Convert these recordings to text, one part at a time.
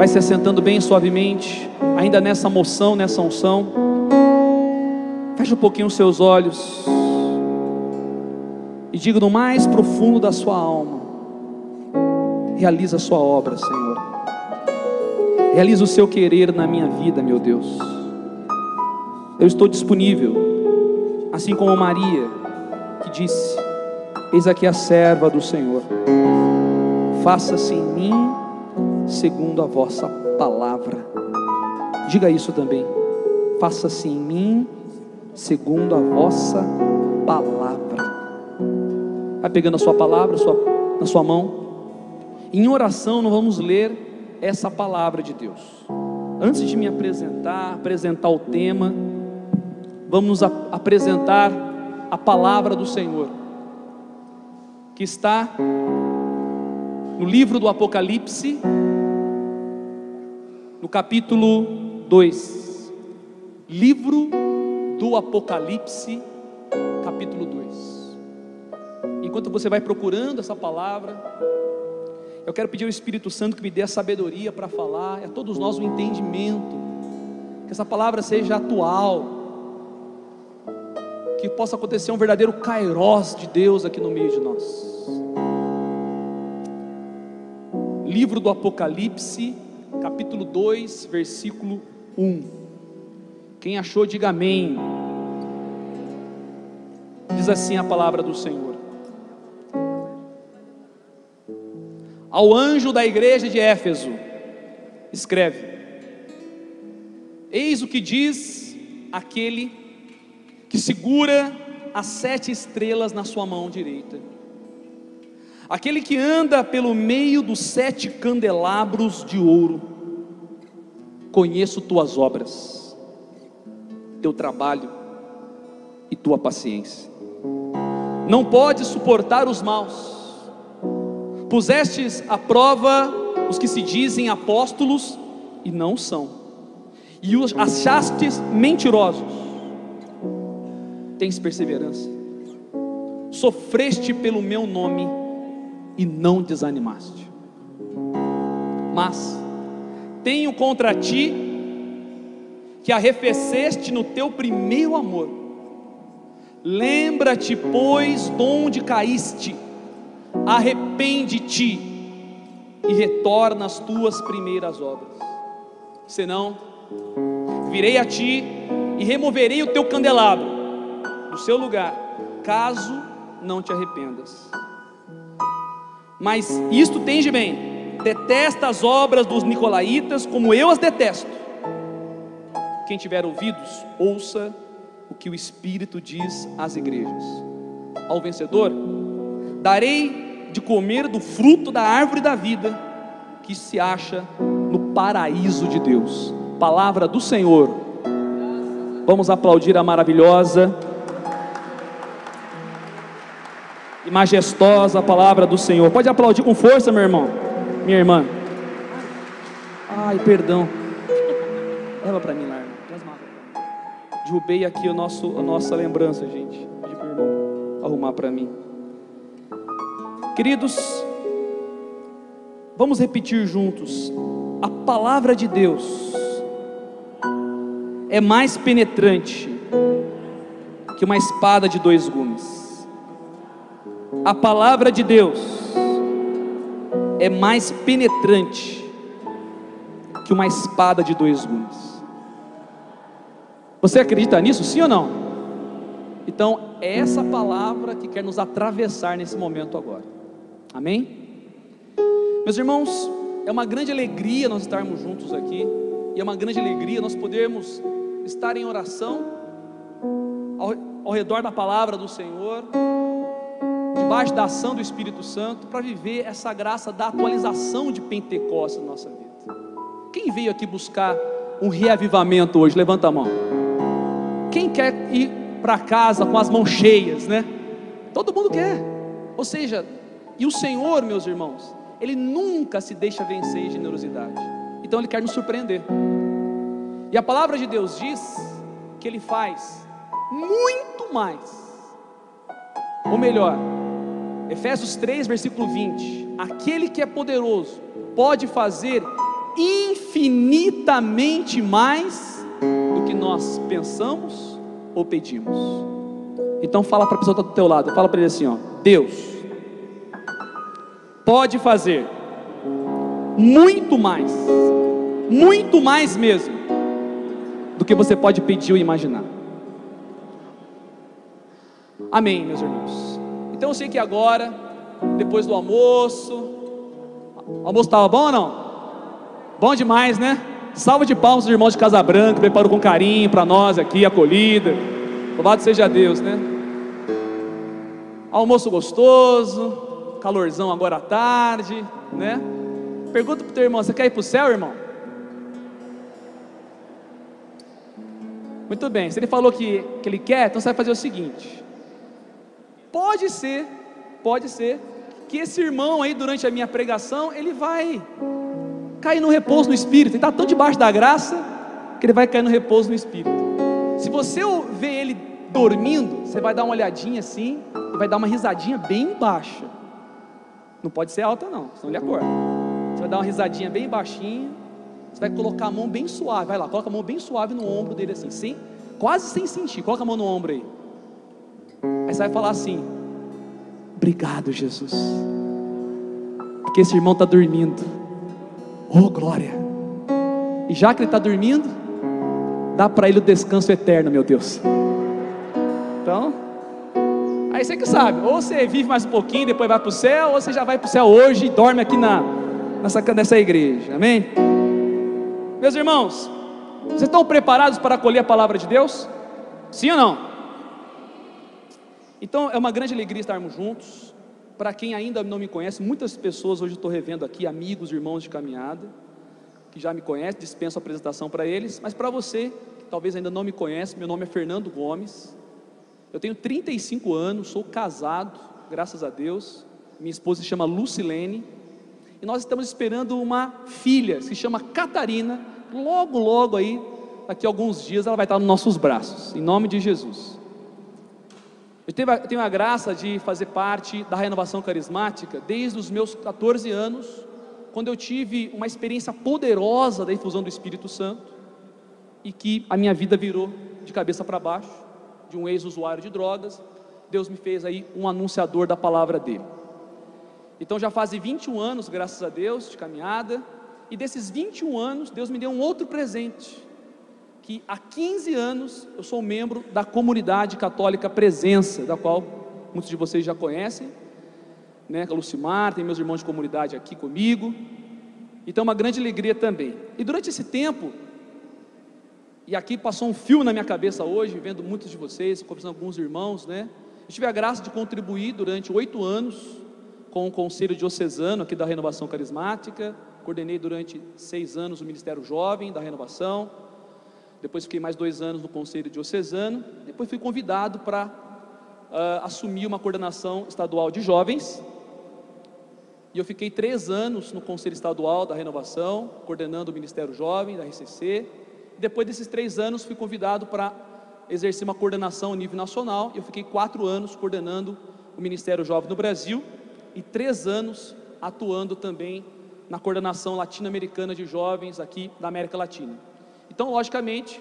Vai se assentando bem suavemente, ainda nessa moção, nessa unção. Feche um pouquinho os seus olhos e diga no mais profundo da sua alma: realiza a sua obra, Senhor. Realiza o seu querer na minha vida, meu Deus. Eu estou disponível, assim como Maria, que disse: eis aqui a serva do Senhor, faça-se em mim segundo a vossa palavra. Diga isso também: faça-se em mim segundo a vossa palavra. Vai pegando a sua palavra na sua mão. Em oração nós vamos ler essa palavra de Deus. Antes de me apresentar o tema, vamos nos apresentar a palavra do Senhor, que está no livro do Apocalipse, no capítulo 2. Livro do Apocalipse, capítulo 2. Enquanto você vai procurando essa palavra, eu quero pedir ao Espírito Santo que me dê a sabedoria para falar, e a todos nós o entendimento, que essa palavra seja atual, que possa acontecer um verdadeiro kairós de Deus aqui no meio de nós. Livro do Apocalipse, capítulo 2, versículo 1. Quem achou, diga amém. Diz assim a palavra do Senhor: ao anjo da igreja de Éfeso escreve: eis o que diz aquele que segura as 7 estrelas na sua mão direita, aquele que anda pelo meio dos 7 candelabros de ouro. Conheço tuas obras, teu trabalho e tua paciência. Não podes suportar os maus. Pusestes à prova os que se dizem apóstolos e não são, e os achastes mentirosos. Tens perseverança, sofreste pelo meu nome e não desanimaste. Mas tenho contra ti que arrefeceste no teu primeiro amor. Lembra-te, pois, de onde caíste, arrepende-te e retorna às tuas primeiras obras. Senão, virei a ti e removerei o teu candelabro do seu lugar, caso não te arrependas. Mas isto tens de bem: detesta as obras dos nicolaítas, como eu as detesto. Quem tiver ouvidos, ouça o que o Espírito diz às igrejas. Ao vencedor darei de comer do fruto da árvore da vida, que se acha no paraíso de Deus. Palavra do Senhor. Vamos aplaudir a maravilhosa e majestosa palavra do Senhor. Pode aplaudir com força, meu irmão, minha irmã. Ai, perdão. Leva para mim lá, irmão. Derrubei aqui a nossa lembrança, gente. Pedi para o irmão arrumar para mim. Queridos, vamos repetir juntos: a palavra de Deus é mais penetrante que uma espada de 2 gumes. A palavra de Deus é mais penetrante que uma espada de 2 gumes. Você acredita nisso, sim ou não? Então é essa palavra que quer nos atravessar nesse momento agora. Amém? Meus irmãos, é uma grande alegria nós estarmos juntos aqui, e é uma grande alegria nós podermos estar em oração ao redor da palavra do Senhor, debaixo da ação do Espírito Santo, para viver essa graça da atualização de Pentecostes na nossa vida. Quem veio aqui buscar um reavivamento hoje? Levanta a mão. Quem quer ir para casa com as mãos cheias, né? Todo mundo quer. Ou seja, e o Senhor, meus irmãos, Ele nunca se deixa vencer em generosidade. Então Ele quer nos surpreender. E a palavra de Deus diz que Ele faz muito mais. Ou melhor, Efésios 3, versículo 20: aquele que é poderoso pode fazer infinitamente mais do que nós pensamos ou pedimos. Então fala para a pessoa que está do teu lado, fala para ele assim, ó: Deus pode fazer muito mais mesmo, do que você pode pedir ou imaginar. Amém, meus irmãos. Então eu sei que agora, depois do almoço, o almoço estava bom ou não? Bom demais, né? Salva de palmas os irmãos de Casa Branca, preparou com carinho para nós aqui, acolhida. Louvado seja Deus, né? Almoço gostoso, calorzão agora à tarde, né? Pergunta pro teu irmão: você quer ir pro céu, irmão? Muito bem, se ele falou que ele quer, então você vai fazer o seguinte: pode ser que esse irmão aí, durante a minha pregação, ele vai cair no repouso no Espírito. Ele está tão debaixo da graça que ele vai cair no repouso no Espírito. Se você ver ele dormindo, você vai dar uma olhadinha assim e vai dar uma risadinha bem baixa. Não pode ser alta não, senão ele acorda. Você vai dar uma risadinha bem baixinha. Você vai colocar a mão bem suave. Vai lá, coloca a mão bem suave no ombro dele assim, quase sem sentir. Coloca a mão no ombro aí. Aí você vai falar assim: obrigado, Jesus, porque esse irmão está dormindo. Oh, glória! E já que ele está dormindo, dá para ele o descanso eterno, meu Deus. Então, aí você que sabe, ou você vive mais um pouquinho, depois vai para o céu, ou você já vai para o céu hoje e dorme aqui nessa igreja, amém? Meus irmãos, vocês estão preparados para acolher a palavra de Deus? Sim ou não? Então é uma grande alegria estarmos juntos. Para quem ainda não me conhece, muitas pessoas hoje eu estou revendo aqui, amigos, irmãos de caminhada, que já me conhecem, dispenso a apresentação para eles. Mas para você, que talvez ainda não me conhece, meu nome é Fernando Gomes, eu tenho 35 anos, sou casado, graças a Deus, minha esposa se chama Lucilene, e nós estamos esperando uma filha, se chama Catarina. Logo aí, daqui a alguns dias ela vai estar nos nossos braços, em nome de Jesus. Eu tenho a graça de fazer parte da Renovação Carismática desde os meus 14 anos, quando eu tive uma experiência poderosa da infusão do Espírito Santo, e que a minha vida virou de cabeça para baixo. De um ex-usuário de drogas, Deus me fez aí um anunciador da palavra dele. Então já fazem 21 anos, graças a Deus, de caminhada, e desses 21 anos, Deus me deu um outro presente, que há 15 anos eu sou membro da comunidade católica Presença, da qual muitos de vocês já conhecem, né? A Lucimar, tem meus irmãos de comunidade aqui comigo, então é uma grande alegria também. E durante esse tempo, e aqui passou um fio na minha cabeça hoje, vendo muitos de vocês, conversando com alguns irmãos, né? Eu tive a graça de contribuir durante 8 anos com o Conselho Diocesano aqui da Renovação Carismática, coordenei durante 6 anos o Ministério Jovem da Renovação, depois fiquei mais 2 anos no Conselho Diocesano, depois fui convidado para assumir uma coordenação estadual de jovens, e eu fiquei 3 anos no Conselho Estadual da Renovação, coordenando o Ministério Jovem da RCC. Depois desses 3 anos fui convidado para exercer uma coordenação a nível nacional, e eu fiquei 4 anos coordenando o Ministério Jovem no Brasil, e 3 anos atuando também na coordenação latino-americana de jovens aqui da América Latina. Então, logicamente,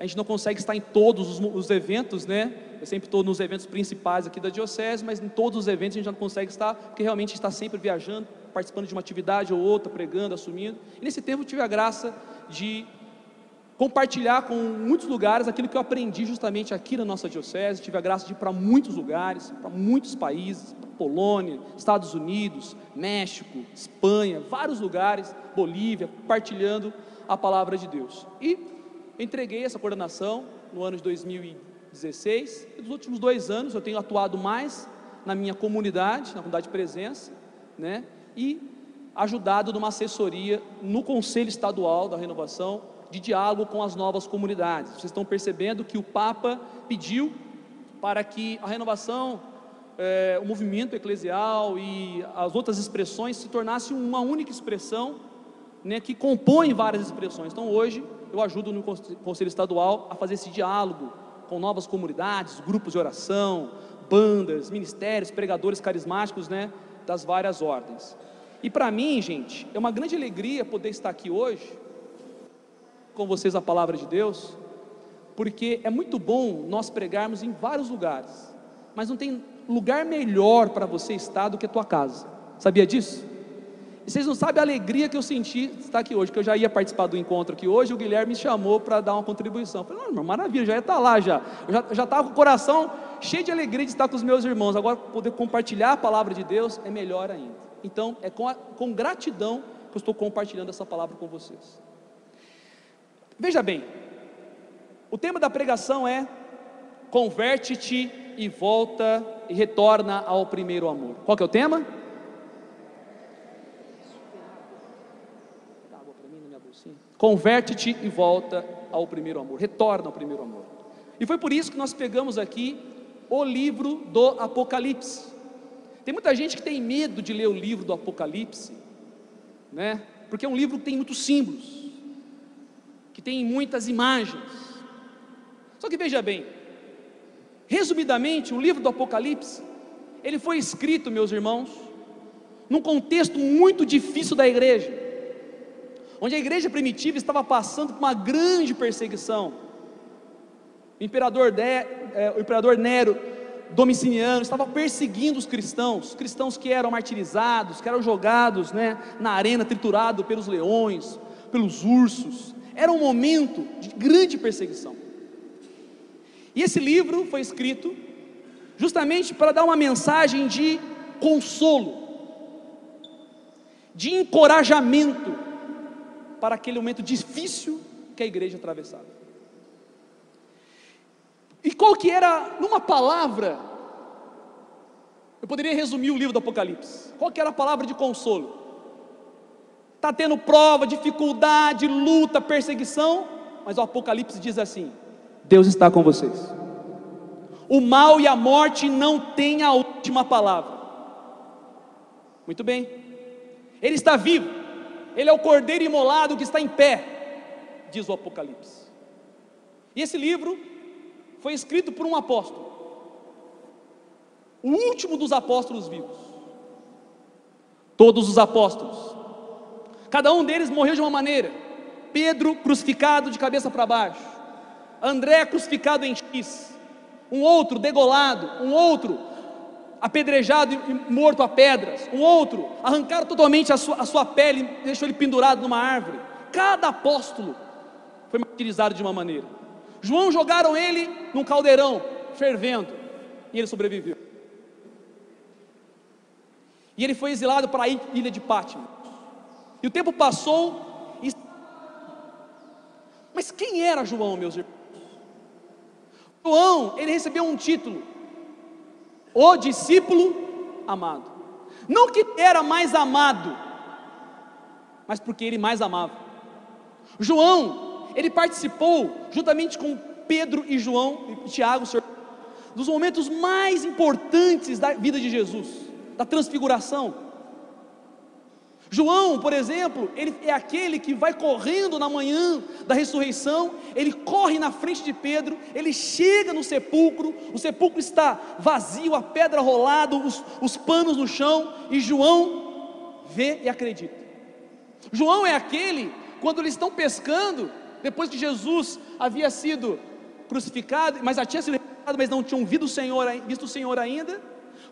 a gente não consegue estar em todos os eventos, né? Eu sempre estou nos eventos principais aqui da Diocese, mas em todos os eventos a gente não consegue estar, porque realmente está sempre viajando, participando de uma atividade ou outra, pregando, assumindo. E nesse tempo eu tive a graça de compartilhar com muitos lugares aquilo que eu aprendi justamente aqui na nossa Diocese. Tive a graça de ir para muitos lugares, para muitos países, para Polônia, Estados Unidos, México, Espanha, vários lugares, Bolívia, compartilhando a palavra de Deus. E entreguei essa coordenação no ano de 2016, e nos últimos 2 anos eu tenho atuado mais na minha comunidade, na comunidade de Presença, né? E ajudado numa assessoria no Conselho Estadual da Renovação, de diálogo com as novas comunidades. Vocês estão percebendo que o Papa pediu para que a renovação, o movimento eclesial e as outras expressões se tornassem uma única expressão, né, que compõe várias expressões. Então hoje eu ajudo no Conselho Estadual a fazer esse diálogo com novas comunidades, grupos de oração, bandas, ministérios, pregadores carismáticos, né, das várias ordens. E para mim, gente, é uma grande alegria poder estar aqui hoje com vocês a palavra de Deus, porque é muito bom nós pregarmos em vários lugares, mas não tem lugar melhor para você estar do que a tua casa. Sabia disso? E vocês não sabem a alegria que eu senti de estar aqui hoje, que eu já ia participar do encontro aqui hoje, e o Guilherme me chamou para dar uma contribuição. Eu falei, não, irmão, maravilha, já ia estar lá já. Eu já estava com o coração cheio de alegria de estar com os meus irmãos. Agora poder compartilhar a palavra de Deus é melhor ainda. Então é com gratidão que eu estou compartilhando essa palavra com vocês. Veja bem, o tema da pregação é: converte-te e volta e retorna ao primeiro amor. Qual que é o tema? Converte-te e volta ao primeiro amor, retorna ao primeiro amor. E foi por isso que nós pegamos aqui o livro do Apocalipse. Tem muita gente que tem medo de ler o livro do Apocalipse, né? Porque é um livro que tem muitos símbolos, que tem muitas imagens. Só que veja bem, resumidamente, o livro do Apocalipse, ele foi escrito, meus irmãos, num contexto muito difícil da igreja, onde a igreja primitiva estava passando por uma grande perseguição. O imperador Nero Domiciano estava perseguindo os cristãos que eram martirizados, que eram jogados, né, na arena, triturados pelos leões, pelos ursos. Era um momento de grande perseguição. E esse livro foi escrito justamente para dar uma mensagem de consolo, de encorajamento para aquele momento difícil que a igreja atravessava. E qual que era, numa palavra, eu poderia resumir o livro do Apocalipse, qual que era a palavra de consolo? Está tendo prova, dificuldade, luta, perseguição, mas o Apocalipse diz assim: Deus está com vocês. O mal e a morte não têm a última palavra. Muito bem, Ele está vivo, Ele é o cordeiro imolado que está em pé, diz o Apocalipse. E esse livro foi escrito por um apóstolo, o último dos apóstolos vivos. Todos os apóstolos, cada um deles morreu de uma maneira. Pedro crucificado de cabeça para baixo, André crucificado em X, um outro degolado, um outro apedrejado e morto a pedras, um outro arrancaram totalmente a sua pele e deixou ele pendurado numa árvore. Cada apóstolo foi martirizado de uma maneira. João jogaram ele num caldeirão fervendo e ele sobreviveu. E ele foi exilado para a ilha de Pátmos. E o tempo passou e... Mas quem era João, meus irmãos? João, ele recebeu um título: o discípulo amado. Não que ele era mais amado, mas porque ele mais amava. João, ele participou, juntamente com Pedro e João e Tiago, dos momentos mais importantes da vida de Jesus, da transfiguração. João, por exemplo, ele é aquele que vai correndo na manhã da ressurreição, ele corre na frente de Pedro, ele chega no sepulcro, o sepulcro está vazio, a pedra rolada, os panos no chão, e João vê e acredita. João é aquele, quando eles estão pescando, depois que Jesus havia sido crucificado, mas já tinha sido ressuscitado, mas não tinham visto o Senhor ainda,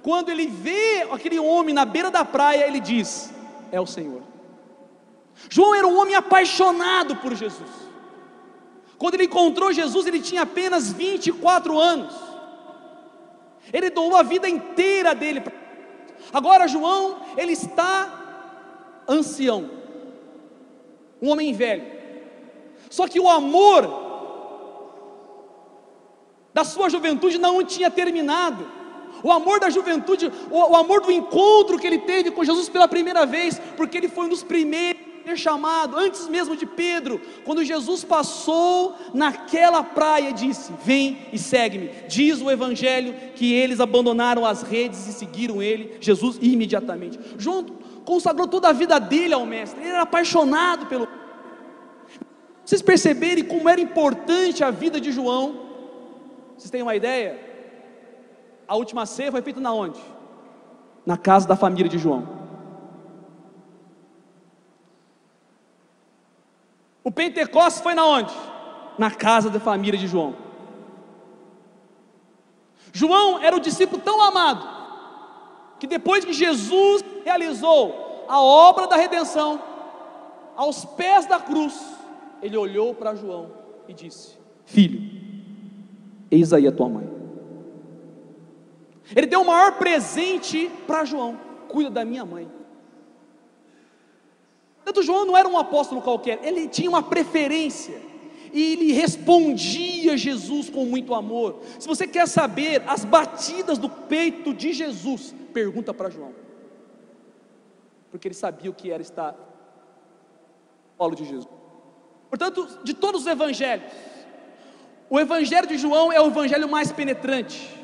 quando ele vê aquele homem na beira da praia, ele diz: é o Senhor. João era um homem apaixonado por Jesus. Quando ele encontrou Jesus, ele tinha apenas 24 anos, ele doou a vida inteira dele. Agora João, ele está ancião, um homem velho. Só que o amor da sua juventude não tinha terminado. O amor da juventude, o amor do encontro que ele teve com Jesus pela primeira vez, porque ele foi um dos primeiros a ser chamado, antes mesmo de Pedro, quando Jesus passou naquela praia, disse: vem e segue-me. Diz o Evangelho que eles abandonaram as redes e seguiram ele, Jesus, imediatamente. João consagrou toda a vida dele ao Mestre, ele era apaixonado pelo... Vocês perceberem como era importante a vida de João, vocês têm uma ideia? A última ceia foi feita na onde? Na casa da família de João. O Pentecostes foi na onde? Na casa da família de João. João era o discípulo tão amado, que depois que Jesus realizou a obra da redenção, aos pés da cruz, ele olhou para João e disse: filho, eis aí a tua mãe. Ele deu o maior presente para João: cuida da minha mãe. Tanto João não era um apóstolo qualquer, ele tinha uma preferência, e ele respondia a Jesus com muito amor. Se você quer saber as batidas do peito de Jesus, pergunta para João, porque ele sabia o que era estar no colo de Jesus. Portanto, de todos os evangelhos, o evangelho de João é o evangelho mais penetrante.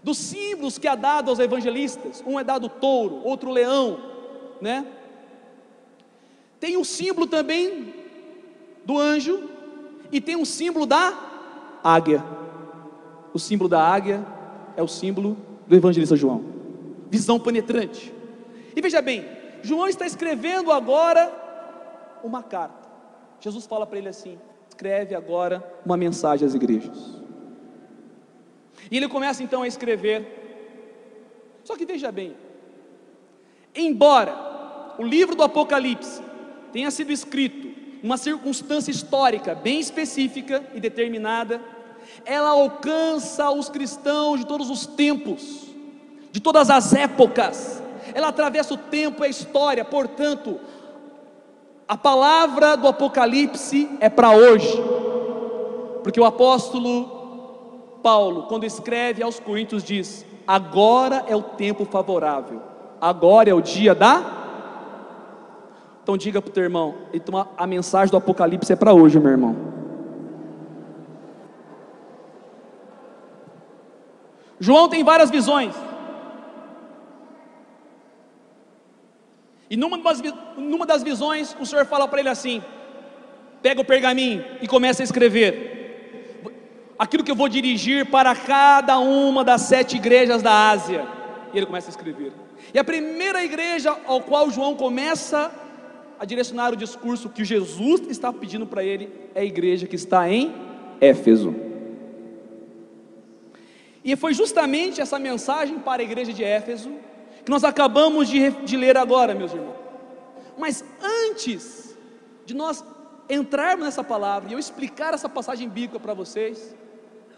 Dos símbolos que é dado aos evangelistas, um é dado touro, outro leão, né? Tem um símbolo também do anjo, e tem um símbolo da águia. O símbolo da águia é o símbolo do evangelista João. Visão penetrante. E veja bem, João está escrevendo agora uma carta. Jesus fala para ele assim: escreve agora uma mensagem às igrejas. E ele começa então a escrever. Só que veja bem, embora o livro do Apocalipse tenha sido escrito numa circunstância histórica bem específica e determinada, ela alcança os cristãos de todos os tempos, de todas as épocas. Ela atravessa o tempo e a história. Portanto, a palavra do Apocalipse é para hoje, porque o apóstolo Paulo, quando escreve aos Coríntios, diz: agora é o tempo favorável, agora é o dia da... Então diga para o teu irmão, então a mensagem do Apocalipse é para hoje, meu irmão. João tem várias visões, e numa das visões, o Senhor fala para ele assim: pega o pergaminho e começa a escrever aquilo que eu vou dirigir para cada uma das 7 igrejas da Ásia. E ele começa a escrever, e a primeira igreja ao qual João começa a direcionar o discurso que Jesus está pedindo para ele é a igreja que está em Éfeso. E foi justamente essa mensagem para a igreja de Éfeso que nós acabamos de ler agora, meus irmãos. Mas antes de nós entrarmos nessa palavra e eu explicar essa passagem bíblica para vocês,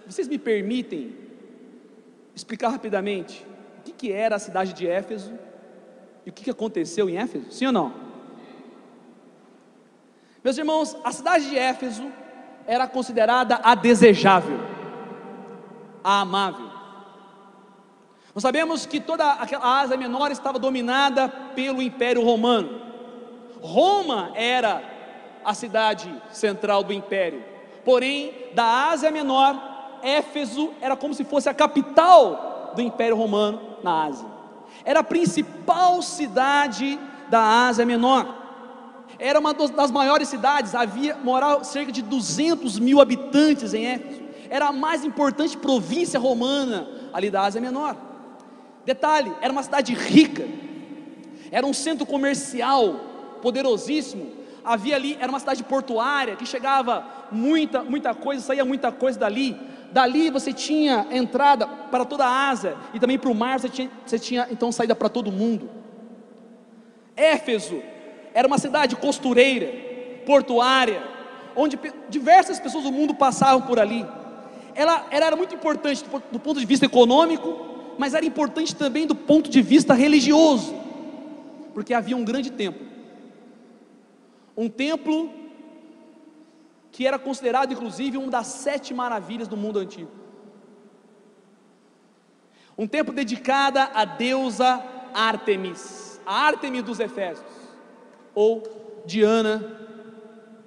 vocês me permitem explicar rapidamente o que era a cidade de Éfeso e o que aconteceu em Éfeso? Sim ou não? Meus irmãos, a cidade de Éfeso era considerada a desejável, a amável. Nós sabemos que toda a Ásia Menor estava dominada pelo Império Romano. Roma era a cidade central do Império, porém, da Ásia Menor, Éfeso era como se fosse a capital do Império Romano na Ásia. Era a principal cidade da Ásia Menor. Era uma das maiores cidades, morava cerca de 200 mil habitantes em Éfeso. Era a mais importante província romana ali da Ásia Menor. Detalhe, era uma cidade rica, era um centro comercial poderosíssimo. Havia ali, era uma cidade portuária, que chegava muita coisa, saía muita coisa dali. Dali você tinha entrada para toda a Ásia, e também para o mar você tinha então saída para todo mundo. Éfeso era uma cidade costureira, portuária, onde diversas pessoas do mundo passavam por ali. Ela era muito importante do ponto de vista econômico, mas era importante também do ponto de vista religioso, porque havia um grande templo, um templo que era considerado inclusive uma das 7 maravilhas do mundo antigo, um templo dedicado à deusa Ártemis, a Ártemis dos Efésios, ou Diana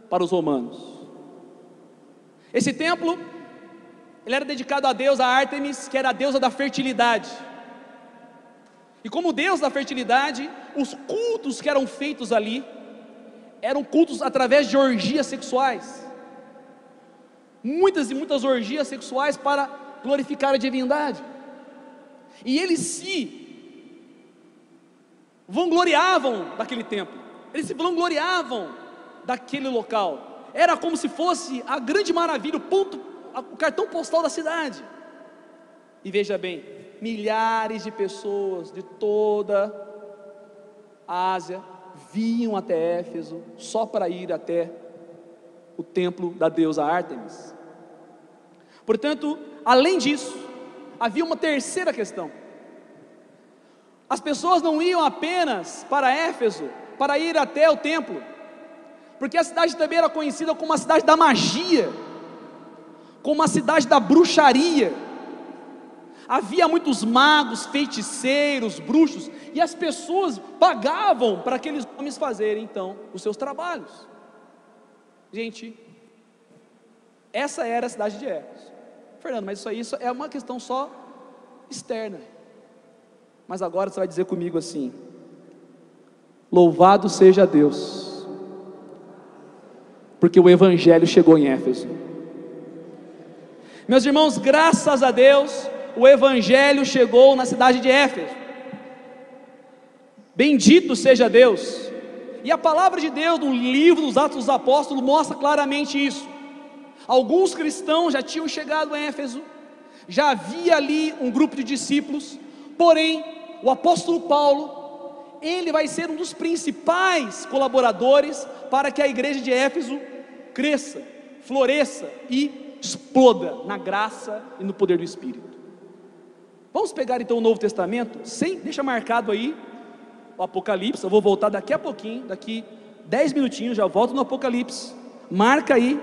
para os romanos. Esse templo, ele era dedicado à deusa Ártemis, que era a deusa da fertilidade. E como deusa da fertilidade, os cultos que eram feitos ali eram cultos através de orgias sexuais. Muitas e muitas orgias sexuais para glorificar a divindade. E eles se vangloriavam daquele templo. Eles se vangloriavam daquele local. Era como se fosse a grande maravilha, o cartão postal da cidade. E veja bem, milhares de pessoas de toda a Ásia vinham até Éfeso só para ir até o templo da deusa Ártemis. Portanto, além disso, havia uma terceira questão. As pessoas não iam apenas para Éfeso para ir até o templo, porque a cidade também era conhecida como a cidade da magia, como a cidade da bruxaria. Havia muitos magos, feiticeiros, bruxos, e as pessoas pagavam para aqueles homens fazerem então os seus trabalhos. Gente, essa era a cidade de Éfeso. Fernando, mas isso é uma questão só externa. Mas agora você vai dizer comigo assim: louvado seja Deus, porque o Evangelho chegou em Éfeso. Meus irmãos, graças a Deus, o Evangelho chegou na cidade de Éfeso. Bendito seja Deus. E a palavra de Deus no livro dos Atos dos Apóstolos mostra claramente isso. Alguns cristãos já tinham chegado a Éfeso, já havia ali um grupo de discípulos, porém, o apóstolo Paulo, ele vai ser um dos principais colaboradores para que a igreja de Éfeso cresça, floresça e exploda na graça e no poder do Espírito. Vamos pegar então o Novo Testamento, deixa marcado aí o Apocalipse. Eu vou voltar daqui a pouquinho, daqui 10 minutinhos, já volto no Apocalipse. Marca aí,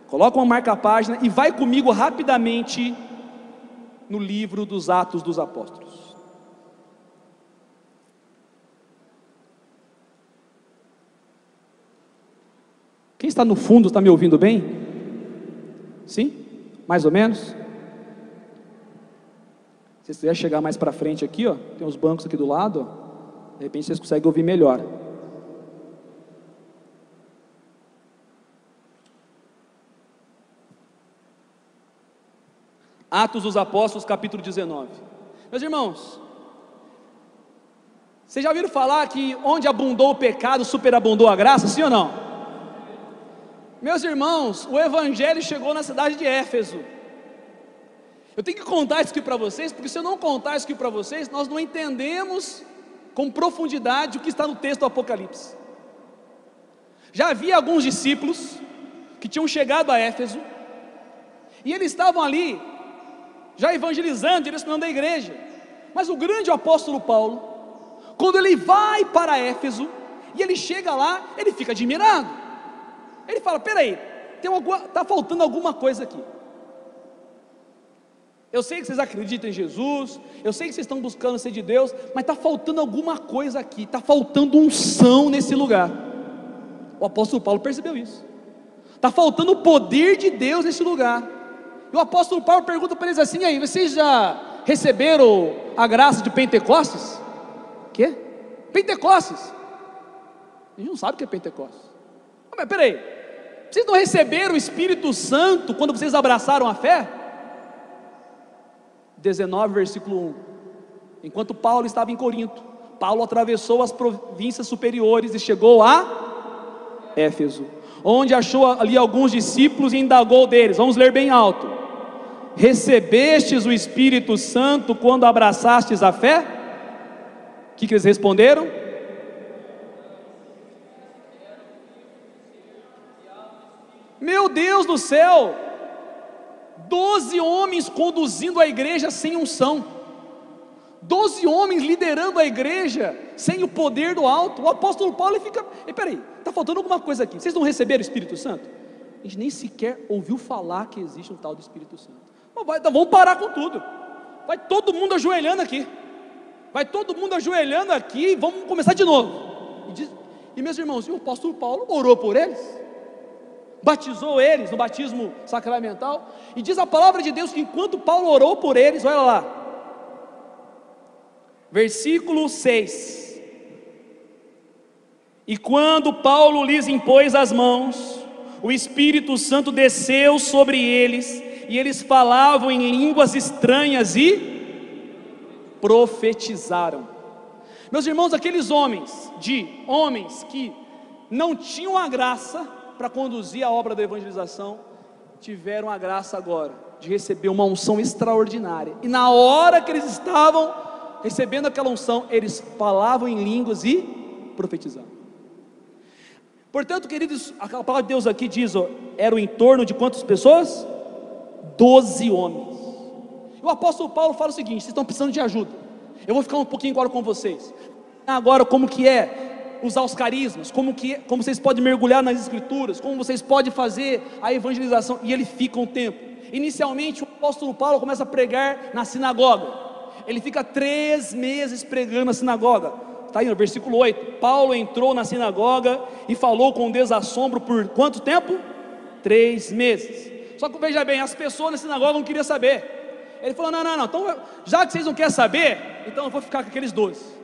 coloca uma marca a página e vai comigo rapidamente no livro dos Atos dos Apóstolos. Quem está no fundo, está me ouvindo bem? Sim? Mais ou menos? Se vocês quiserem chegar mais para frente aqui, ó, tem uns bancos aqui do lado, ó, de repente vocês conseguem ouvir melhor. Atos dos Apóstolos, capítulo 19. Meus irmãos, vocês já ouviram falar que onde abundou o pecado, superabundou a graça, sim ou não? Meus irmãos, o Evangelho chegou na cidade de Éfeso. Eu tenho que contar isso aqui para vocês, porque se eu não contar isso aqui para vocês, nós não entendemos com profundidade o que está no texto do Apocalipse. Já havia alguns discípulos que tinham chegado a Éfeso, e eles estavam ali, já evangelizando, direcionando a igreja. Mas o grande apóstolo Paulo, quando ele vai para Éfeso, e ele chega lá, ele fica admirado. Ele fala: peraí, está faltando alguma coisa aqui. Eu sei que vocês acreditam em Jesus, eu sei que vocês estão buscando ser de Deus, mas está faltando alguma coisa aqui, está faltando unção nesse lugar. O apóstolo Paulo percebeu isso. Está faltando o poder de Deus nesse lugar. E o apóstolo Paulo pergunta para eles assim: e aí, vocês já receberam a graça de Pentecostes? Quê? Pentecostes? A gente não sabe o que é Pentecostes. Mas peraí, vocês não receberam o Espírito Santo quando vocês abraçaram a fé? 19, versículo 1. Enquanto Paulo estava em Corinto, Paulo atravessou as províncias superiores e chegou a Éfeso, onde achou ali alguns discípulos e indagou deles. Vamos ler bem alto: recebestes o Espírito Santo quando abraçastes a fé? O que eles responderam? Meu Deus do céu, 12 homens conduzindo a igreja sem unção, 12 homens liderando a igreja sem o poder do alto. O apóstolo Paulo fica: peraí, está faltando alguma coisa aqui. Vocês não receberam o Espírito Santo? A gente nem sequer ouviu falar que existe um tal do Espírito Santo. Então vamos parar com tudo, vai todo mundo ajoelhando aqui, e vamos começar de novo. E meus irmãos, o apóstolo Paulo orou por eles, batizou eles no batismo sacramental, e diz a palavra de Deus que enquanto Paulo orou por eles, olha lá, versículo 6: e quando Paulo lhes impôs as mãos, o Espírito Santo desceu sobre eles, e eles falavam em línguas estranhas e profetizaram. Meus irmãos, aqueles homens que não tinham a graça para conduzir a obra da evangelização, tiveram a graça agora de receber uma unção extraordinária, e na hora que eles estavam recebendo aquela unção, eles falavam em línguas e profetizavam. Portanto, queridos, a palavra de Deus aqui diz, era em torno de quantas pessoas? 12 homens. E o apóstolo Paulo fala o seguinte: vocês estão precisando de ajuda, eu vou ficar um pouquinho agora com vocês, agora como que é usar os carismas, como vocês podem mergulhar nas escrituras, como vocês podem fazer a evangelização, e ele fica um tempo. Inicialmente o apóstolo Paulo começa a pregar na sinagoga, ele fica 3 meses pregando na sinagoga, está aí no versículo 8, Paulo entrou na sinagoga e falou com desassombro por quanto tempo? 3 meses, só que veja bem, as pessoas na sinagoga não queriam saber, ele falou, não, então já que vocês não querem saber, então eu vou ficar com aqueles 12,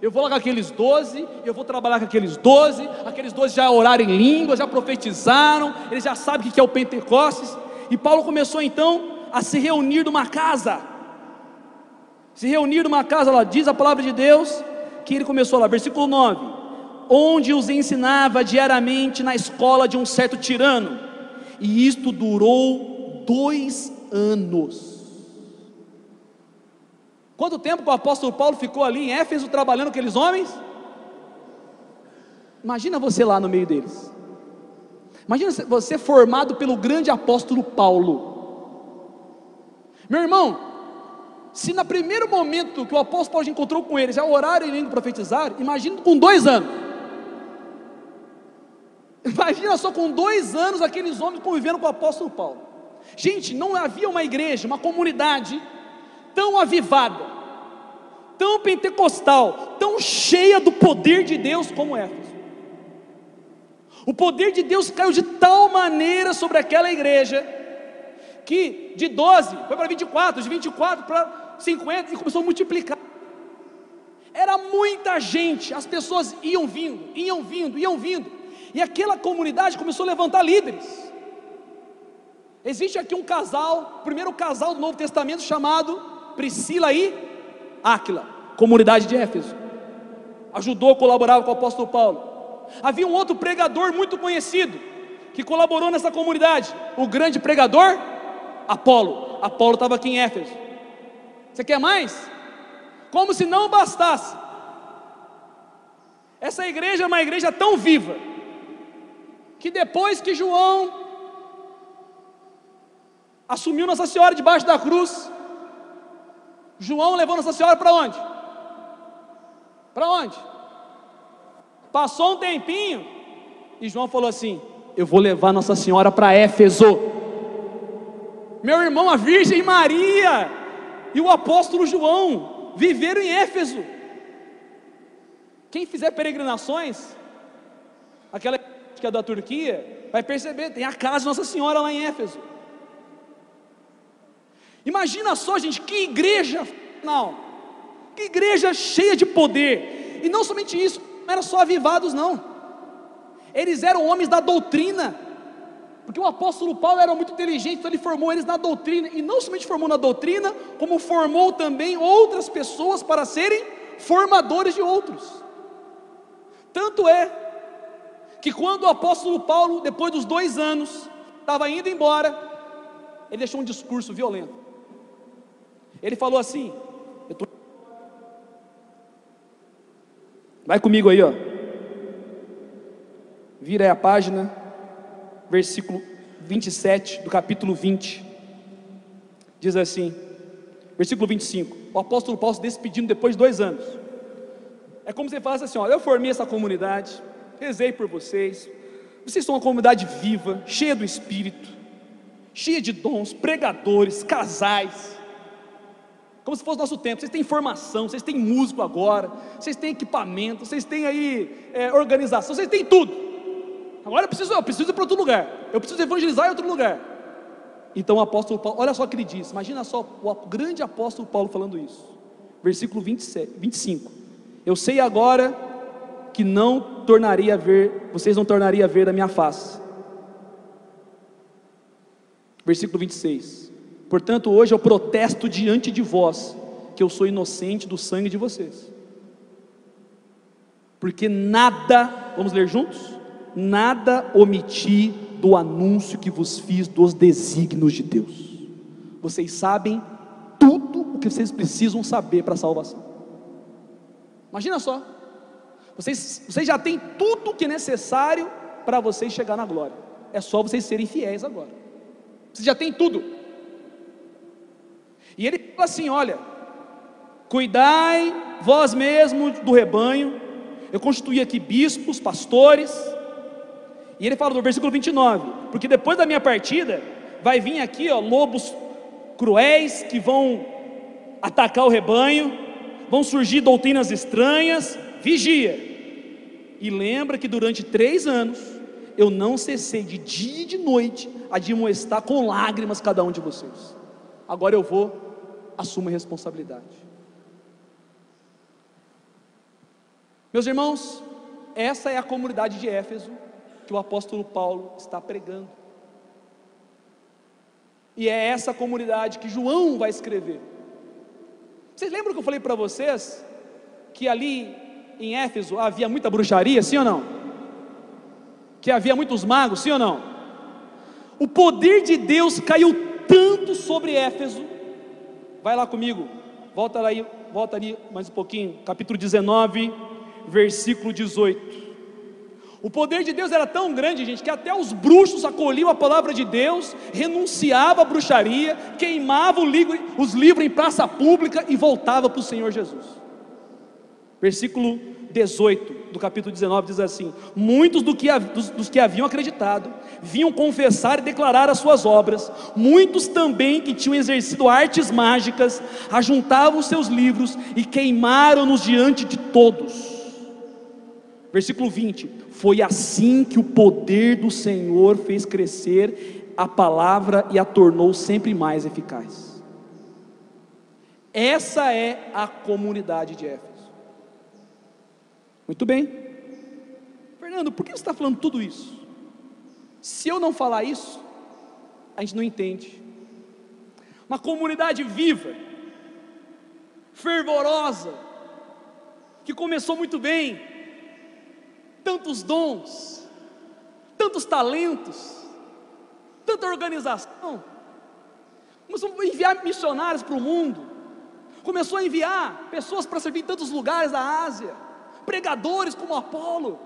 eu vou lá com aqueles 12, eu vou trabalhar com aqueles 12 já oraram em língua, já profetizaram, eles já sabem o que é o Pentecostes. E Paulo começou então a se reunir numa casa, lá diz a palavra de Deus, que ele começou lá, versículo 9, onde os ensinava diariamente na escola de um certo tirano, e isto durou 2 anos. Quanto tempo que o apóstolo Paulo ficou ali em Éfeso trabalhando com aqueles homens? Imagina você lá no meio deles, imagina você formado pelo grande apóstolo Paulo. Meu irmão, se no primeiro momento que o apóstolo Paulo encontrou com eles já oraram e indo profetizar, imagina com 2 anos, imagina só com 2 anos aqueles homens convivendo com o apóstolo Paulo. Gente, não havia uma igreja, uma comunidade tão avivada, tão pentecostal, tão cheia do poder de Deus como Éfeso. O poder de Deus caiu de tal maneira sobre aquela igreja, que de 12 foi para 24, de 24 para 50, e começou a multiplicar. Era muita gente, as pessoas iam vindo, e aquela comunidade começou a levantar líderes. Existe aqui um casal, o primeiro casal do Novo Testamento, chamado Priscila e Áquila, comunidade de Éfeso, ajudou, colaborava com o apóstolo Paulo. Havia um outro pregador muito conhecido, que colaborou nessa comunidade, o grande pregador Apolo. Apolo estava aqui em Éfeso. Você quer mais? Como se não bastasse, essa igreja é uma igreja tão viva, que depois que João assumiu Nossa Senhora debaixo da cruz, João levou Nossa Senhora para onde? Para onde? Passou um tempinho, e João falou assim: eu vou levar Nossa Senhora para Éfeso. Meu irmão, a Virgem Maria e o apóstolo João viveram em Éfeso. Quem fizer peregrinações, aquela que é da Turquia, vai perceber, tem a casa de Nossa Senhora lá em Éfeso. Imagina só, gente, que igreja, não, que igreja cheia de poder. E não somente isso, não eram só avivados não, eles eram homens da doutrina, porque o apóstolo Paulo era muito inteligente, então ele formou eles na doutrina, e não somente formou na doutrina, como formou também outras pessoas para serem formadores de outros. Tanto é que quando o apóstolo Paulo, depois dos 2 anos, estava indo embora, ele deixou um discurso violento. Ele falou assim, vai comigo aí, ó. Vira aí a página, versículo 27 do capítulo 20. Diz assim, versículo 25. O apóstolo Paulo se despedindo depois de 2 anos. É como se ele falasse assim: olha, eu formei essa comunidade, rezei por vocês, vocês são uma comunidade viva, cheia do Espírito, cheia de dons, pregadores, casais, como se fosse nosso tempo. Vocês têm formação, vocês têm músico agora, vocês têm equipamento, vocês têm aí organização, vocês têm tudo. Agora eu preciso ir para outro lugar, eu preciso evangelizar em outro lugar. Então o apóstolo Paulo, olha só o que ele diz, imagina só o grande apóstolo Paulo falando isso, versículo 25: eu sei agora que não tornaria a ver, vocês não tornariam a ver da minha face. Versículo 26: portanto hoje eu protesto diante de vós, que eu sou inocente do sangue de vocês, porque nada, vamos ler juntos? nada omiti do anúncio que vos fiz dos desígnios de Deus. Vocês sabem tudo o que vocês precisam saber para a salvação. Imagina só, vocês já têm tudo o que é necessário para vocês chegar na glória. É só vocês serem fiéis agora. Vocês já têm tudo. E ele fala assim: olha, cuidai vós mesmos do rebanho. Eu constituí aqui bispos, pastores. E ele fala no versículo 29, porque depois da minha partida, vai vir aqui, lobos cruéis, que vão atacar o rebanho, vão surgir doutrinas estranhas, vigia, e lembra que durante 3 anos, eu não cessei de dia e de noite, a admoestar com lágrimas cada um de vocês. Agora eu assumo a responsabilidade. Meus irmãos, essa é a comunidade de Éfeso, que o apóstolo Paulo está pregando, e é essa comunidade que João vai escrever. Vocês lembram que eu falei para vocês, que ali em Éfeso havia muita bruxaria, sim ou não? Que havia muitos magos, sim ou não? O poder de Deus caiu tanto sobre Éfeso. Vai lá comigo, volta ali mais um pouquinho, capítulo 19, versículo 18. O poder de Deus era tão grande, gente, que até os bruxos acolhiam a palavra de Deus, renunciavam à bruxaria, queimavam os livros em praça pública e voltavam para o Senhor Jesus. Versículo 18 do capítulo 19 diz assim: muitos dos que haviam acreditado vinham confessar e declarar as suas obras. Muitos também que tinham exercido artes mágicas ajuntavam os seus livros e queimaram-nos diante de todos. Versículo 20: foi assim que o poder do Senhor fez crescer a palavra e a tornou sempre mais eficaz. Essa é a comunidade de Éfeso. Muito bem, Fernando, por que você está falando tudo isso? Se eu não falar isso, a gente não entende. Uma comunidade viva, fervorosa, que começou muito bem, tantos dons, tantos talentos, tanta organização, começou a enviar missionários para o mundo, começou a enviar pessoas para servir em tantos lugares da Ásia, pregadores como Apolo,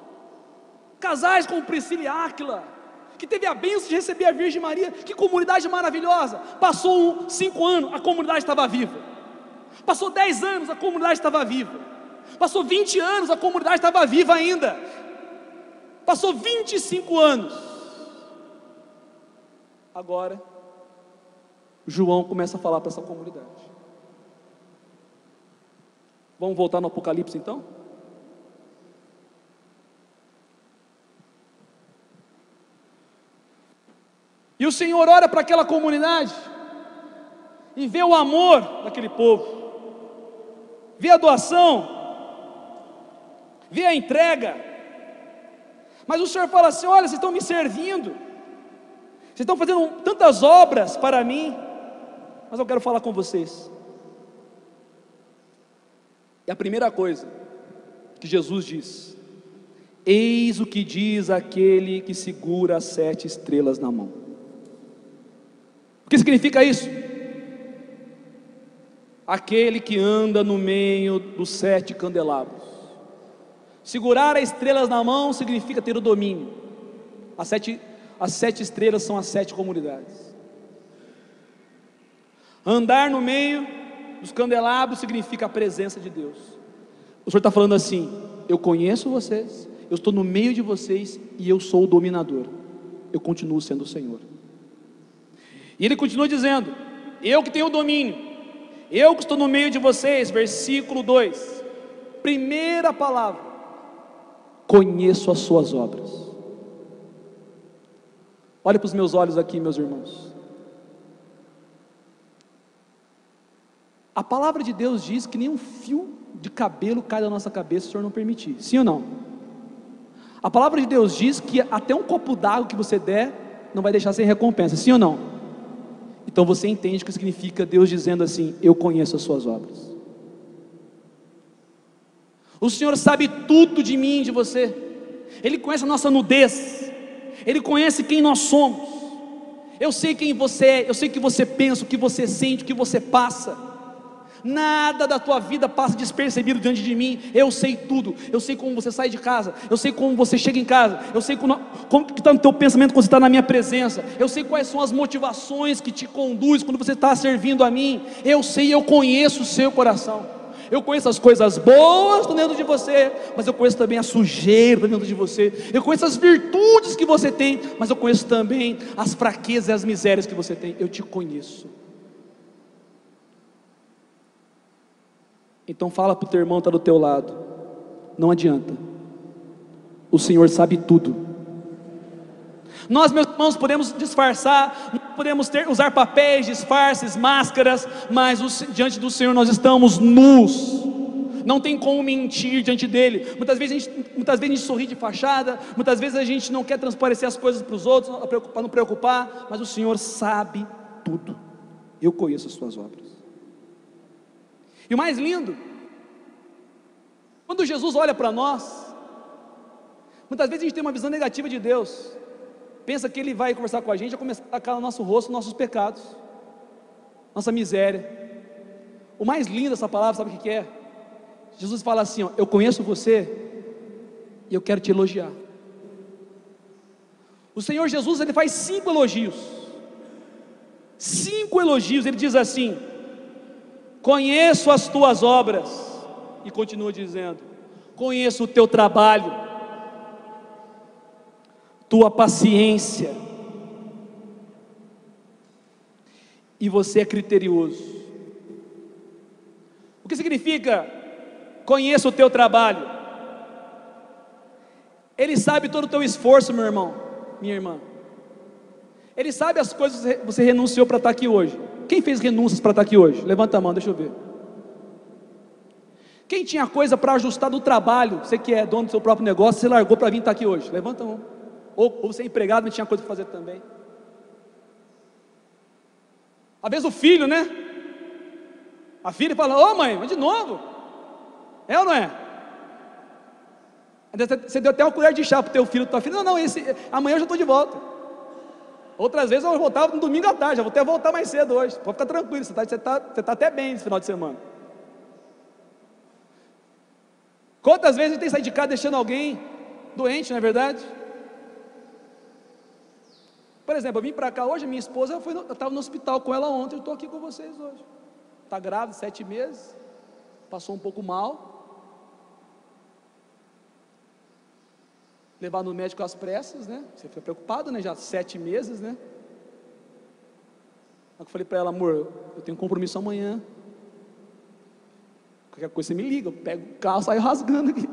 casais como Priscila e Áquila, que teve a bênção de receber a Virgem Maria. Que comunidade maravilhosa! Passou 5 anos, a comunidade estava viva. Passou 10 anos, a comunidade estava viva. Passou 20 anos, a comunidade estava viva ainda. Passou 25 anos. Agora, João começa a falar para essa comunidade. Vamos voltar no Apocalipse então? E o Senhor olha para aquela comunidade e vê o amor daquele povo, vê a doação, vê a entrega. Mas o Senhor fala assim: olha, vocês estão me servindo, vocês estão fazendo tantas obras para mim, mas eu quero falar com vocês. E a primeira coisa que Jesus diz: eis o que diz aquele que segura as 7 estrelas na mão. O que significa isso? Aquele que anda no meio dos 7 candelabros. Segurar as estrelas na mão significa ter o domínio. As sete estrelas são as 7 comunidades. Andar no meio dos candelabros significa a presença de Deus. O Senhor está falando assim: eu conheço vocês, eu estou no meio de vocês e eu sou o dominador. Eu continuo sendo o Senhor. E Ele continua dizendo: eu que tenho o domínio, eu que estou no meio de vocês. Versículo 2, primeira palavra: conheço as suas obras. Olha para os meus olhos aqui, meus irmãos. A palavra de Deus diz que nem um fio de cabelo cai da nossa cabeça se o Senhor não permitir. Sim ou não? A palavra de Deus diz que até um copo d'água que você der não vai deixar sem recompensa. Sim ou não? Então você entende o que significa Deus dizendo assim: eu conheço as suas obras. O Senhor sabe tudo de mim e de você. Ele conhece a nossa nudez, Ele conhece quem nós somos. Eu sei quem você é, eu sei o que você pensa, o que você sente, o que você passa. Nada da tua vida passa despercebido diante de mim. Eu sei tudo, eu sei como você sai de casa, eu sei como você chega em casa, eu sei como que está no teu pensamento quando você está na minha presença, eu sei quais são as motivações que te conduzem quando você está servindo a mim. Eu sei, eu conheço o seu coração. Eu conheço as coisas boas dentro de você, mas eu conheço também a sujeira dentro de você. Eu conheço as virtudes que você tem, mas eu conheço também as fraquezas e as misérias que você tem. Eu te conheço. Então fala para o teu irmão que está do teu lado: não adianta, o Senhor sabe tudo. Nós, meus irmãos, podemos disfarçar, podemos usar papéis, disfarces, máscaras, mas diante do Senhor nós estamos nus. Não tem como mentir diante dele. Muitas vezes a gente sorri de fachada, muitas vezes a gente não quer transparecer as coisas para os outros, para não preocupar, mas o Senhor sabe tudo. Eu conheço as suas obras. E o mais lindo, quando Jesus olha para nós, muitas vezes a gente tem uma visão negativa de Deus. Pensa que Ele vai conversar com a gente, vai começar a tacar no nosso rosto nossos pecados, nossa miséria. O mais lindo dessa palavra, sabe o que é? Jesus fala assim: ó, eu conheço você e eu quero te elogiar. O Senhor Jesus, Ele faz 5 elogios. 5 elogios. Ele diz assim: conheço as tuas obras, e continua dizendo: conheço o teu trabalho, tua paciência, e você é criterioso. O que significa conheço o teu trabalho? Ele sabe todo o teu esforço, meu irmão, minha irmã. Ele sabe as coisas que você renunciou para estar aqui hoje. Quem fez renúncias para estar aqui hoje? Levanta a mão, deixa eu ver. Quem tinha coisa para ajustar do trabalho, você que é dono do seu próprio negócio, você largou para vir estar aqui hoje? Levanta a mão. Ou você é empregado, mas tinha coisa para fazer também. Às vezes o filho, né? A filha fala: ô mãe, mas de novo? É ou não é? Você deu até uma colher de chá para o teu filho, tua filha: não, amanhã eu já estou de volta. Outras vezes eu voltava no domingo à tarde, já vou até voltar mais cedo hoje. Pode ficar tranquilo, você está até bem esse final de semana. Quantas vezes a gente tem saído de casa deixando alguém doente, não é verdade? Por exemplo, eu vim para cá hoje, minha esposa, eu estava no hospital com ela ontem, eu estou aqui com vocês hoje. Está grávida, 7 meses, passou um pouco mal, levar no médico às pressas, né? Você fica preocupado, né? Já 7 meses, né? Eu falei para ela: amor, eu tenho um compromisso amanhã, qualquer coisa você me liga, eu pego o carro e saio rasgando aqui.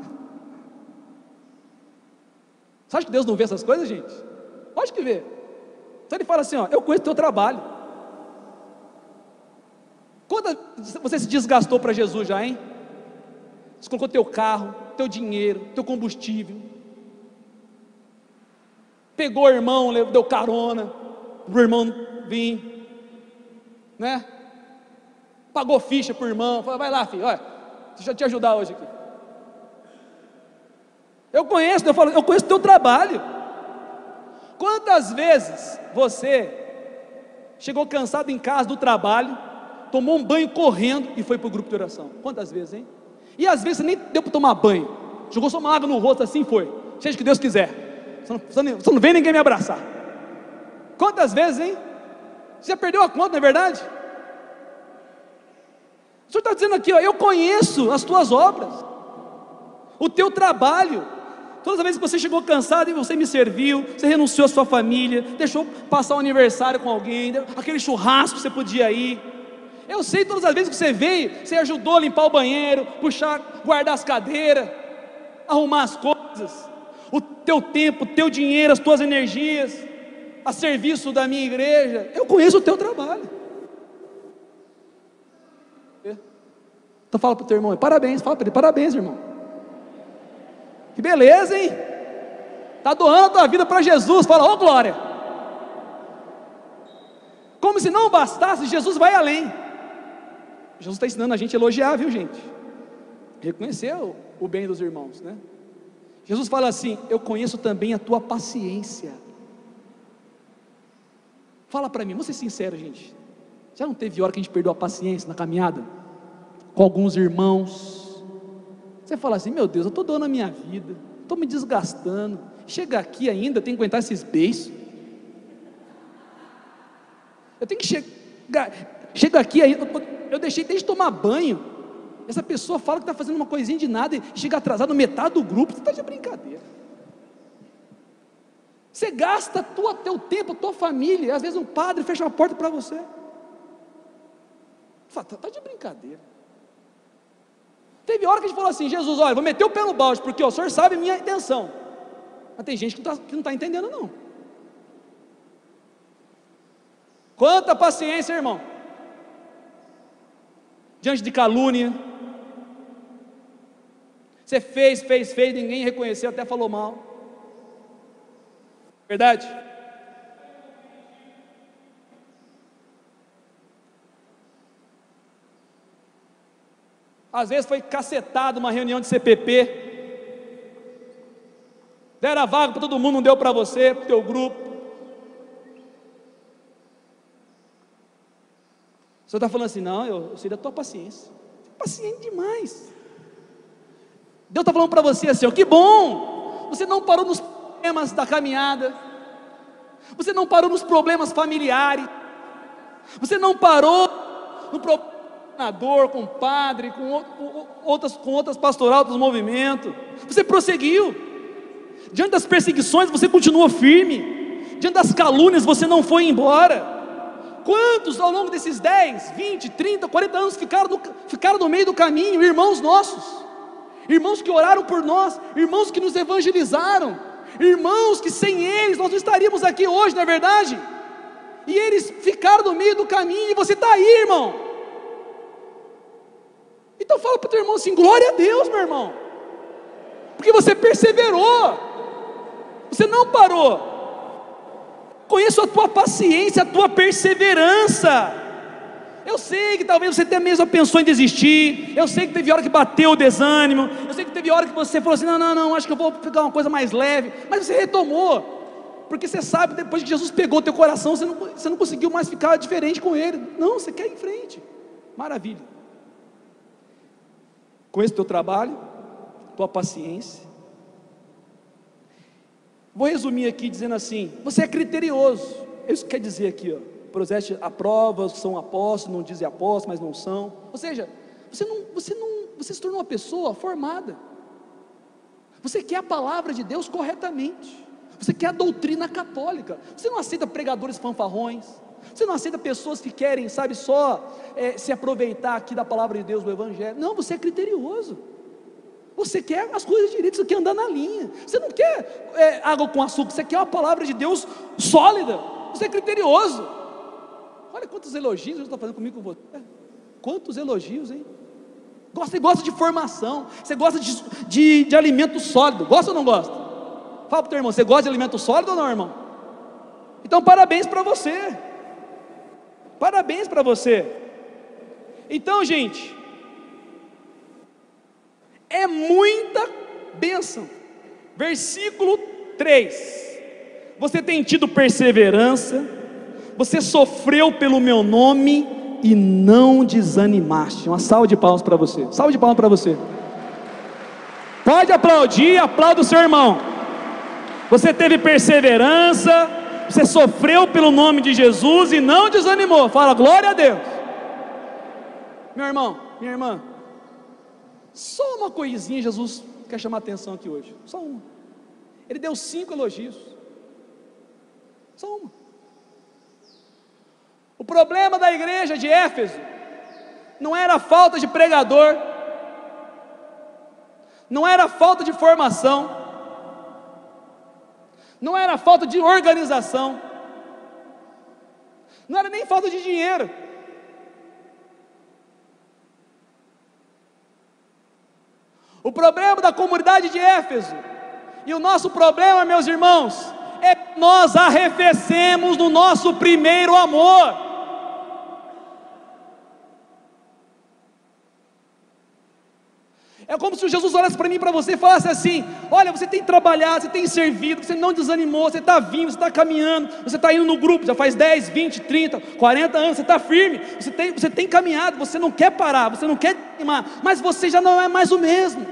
Você acha que Deus não vê essas coisas, gente? Pode que vê. Então Ele fala assim: ó, eu conheço o teu trabalho. Quando você se desgastou para Jesus já, hein? Você colocou teu carro, teu dinheiro, teu combustível, pegou o irmão, deu carona para o irmão vir, né? Pagou ficha para o irmão, falou: vai lá, filho, olha, deixa eu te ajudar hoje aqui. Eu conheço o teu trabalho. Quantas vezes você chegou cansado em casa do trabalho, tomou um banho correndo e foi para o grupo de oração? Quantas vezes, hein? E às vezes você nem deu para tomar banho, jogou só uma água no rosto assim, foi, seja o que Deus quiser, você não vem ninguém me abraçar. Quantas vezes, hein? Você já perdeu a conta, não é verdade? O Senhor está dizendo aqui, ó, eu conheço as tuas obras, o teu trabalho. Todas as vezes que você chegou cansado e você me serviu, você renunciou à sua família, deixou passar o aniversário com alguém, aquele churrasco que você podia ir. Eu sei, todas as vezes que você veio, você ajudou a limpar o banheiro, puxar, guardar as cadeiras, arrumar as coisas, o teu tempo, o teu dinheiro, as tuas energias, a serviço da minha igreja. Eu conheço o teu trabalho. Então fala para o teu irmão: parabéns, fala para ele: parabéns, irmão. Que beleza, hein? Está doando a tua vida para Jesus. Fala: ô glória. Como se não bastasse, Jesus vai além. Jesus está ensinando a gente a elogiar, viu, gente? Reconhecer o bem dos irmãos, né? Jesus fala assim: eu conheço também a tua paciência. Fala para mim, vamos ser sinceros, gente. Já não teve hora que a gente perdeu a paciência na caminhada? Com alguns irmãos. Você fala assim: meu Deus, eu estou dando a minha vida, estou me desgastando. Chega aqui ainda, eu tenho que aguentar esses beiços. Eu tenho que chegar. Chega aqui aí, eu deixei desde tomar banho. Essa pessoa fala que está fazendo uma coisinha de nada e chega atrasado metade do grupo. Você está de brincadeira. Você gasta teu tempo, tua família. Às vezes um padre fecha a porta para você. Está de brincadeira. Teve hora que a gente falou assim: Jesus, olha, vou meter o pé no balde, porque o senhor sabe a minha intenção. Mas tem gente que não está entendendo, não. Quanta paciência, irmão. Diante de calúnia. Você fez, ninguém reconheceu, até falou mal. Verdade? Às vezes foi cacetado uma reunião de CPP. Deram a vaga para todo mundo, não deu para você, para o teu grupo. O senhor está falando assim: não, eu sei da tua paciência. Paciente demais. Deus está falando para você assim: ó, que bom, você não parou nos problemas da caminhada, você não parou nos problemas familiares, você não parou no problema com o padre, com outras pastoral dos movimentos, você prosseguiu. Diante das perseguições você continuou firme, diante das calúnias você não foi embora. Quantos ao longo desses 10, 20, 30, 40 anos ficaram no meio do caminho? Irmãos nossos, irmãos que oraram por nós, irmãos que nos evangelizaram, irmãos que sem eles nós não estaríamos aqui hoje, não é verdade? E eles ficaram no meio do caminho, e você está aí, irmão. Então fala para o teu irmão assim: glória a Deus, meu irmão, porque você perseverou, você não parou. Conheço a tua paciência, a tua perseverança. Eu sei que talvez você até mesmo pensou em desistir. Eu sei que teve hora que bateu o desânimo. Eu sei que teve hora que você falou assim: não, acho que eu vou pegar uma coisa mais leve. Mas você retomou, porque você sabe, depois que Jesus pegou teu coração, você não conseguiu mais ficar diferente com Ele. Não, você quer ir em frente. Maravilha. Conheço o teu trabalho, tua paciência. Vou resumir aqui dizendo assim: você é criterioso. É isso que quer dizer aqui, ó. Prosete aprova os que são apóstolos, não dizem apóstolos, mas não são. Ou seja, você se tornou uma pessoa formada. Você quer a palavra de Deus corretamente. Você quer a doutrina católica. Você não aceita pregadores fanfarrões. Você não aceita pessoas que querem, sabe, só se aproveitar aqui da palavra de Deus, do Evangelho. Não, você é criterioso. Você quer as coisas direitas, você quer andar na linha. Você não quer água com açúcar, você quer uma palavra de Deus sólida. Você é criterioso. Olha quantos elogios Deus está fazendo comigo, com você. Quantos elogios, hein? Você gosta de formação, você gosta de alimento sólido. Gosta ou não gosta? Fala para o teu irmão: você gosta de alimento sólido ou não, irmão? Então parabéns para você. Parabéns para você. Então, gente, é muita bênção. Versículo 3: você tem tido perseverança, você sofreu pelo meu nome e não desanimaste. Uma salva de palmas para você. Salva de palmas para você. Pode aplaudir, aplauda o seu irmão. Você teve perseverança, você sofreu pelo nome de Jesus e não desanimou. Fala glória a Deus. Meu irmão, minha irmã, só uma coisinha Jesus quer chamar a atenção aqui hoje. Só uma. Ele deu 5 elogios. Só uma. O problema da igreja de Éfeso não era a falta de pregador, não era a falta de formação, não era a falta de organização, não era nem falta de dinheiro. O problema da comunidade de Éfeso, e o nosso problema, meus irmãos, é que nós arrefecemos no nosso primeiro amor. É como se Jesus olhasse para mim e para você e falasse assim: olha, você tem trabalhado, você tem servido, você não desanimou, você está vindo, você está caminhando, você está indo no grupo, já faz 10, 20, 30, 40 anos, você está firme, você tem caminhado, você não quer parar, você não quer desanimar, mas você já não é mais o mesmo.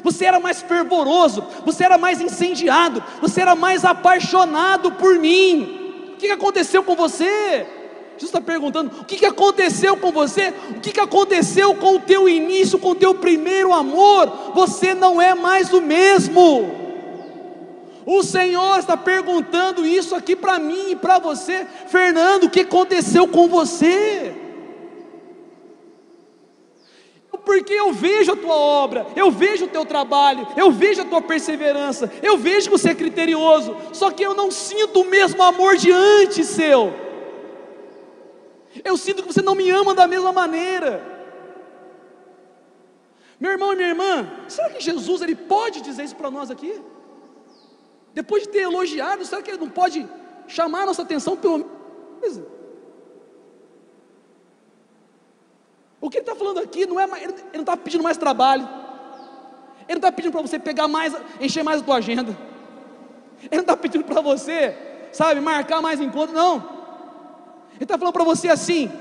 Você era mais fervoroso, você era mais incendiado, você era mais apaixonado por mim. O que aconteceu com você? Jesus está perguntando: o que aconteceu com você? O que aconteceu com o teu início, com o teu primeiro amor? Você não é mais o mesmo. O Senhor está perguntando isso aqui para mim e para você. Fernando, o que aconteceu com você? Porque eu vejo a tua obra, eu vejo o teu trabalho, eu vejo a tua perseverança, eu vejo que você é criterioso, só que eu não sinto o mesmo amor de antes seu. Eu sinto que você não me ama da mesma maneira. Meu irmão e minha irmã, será que Jesus ele pode dizer isso para nós aqui? Depois de ter elogiado, será que ele não pode chamar a nossa atenção pelo menos? O que ele está falando aqui não é, ele não está pedindo mais trabalho, ele não está pedindo para você pegar mais, encher mais a tua agenda, ele não está pedindo para você, sabe, marcar mais encontros, não. Ele está falando para você assim: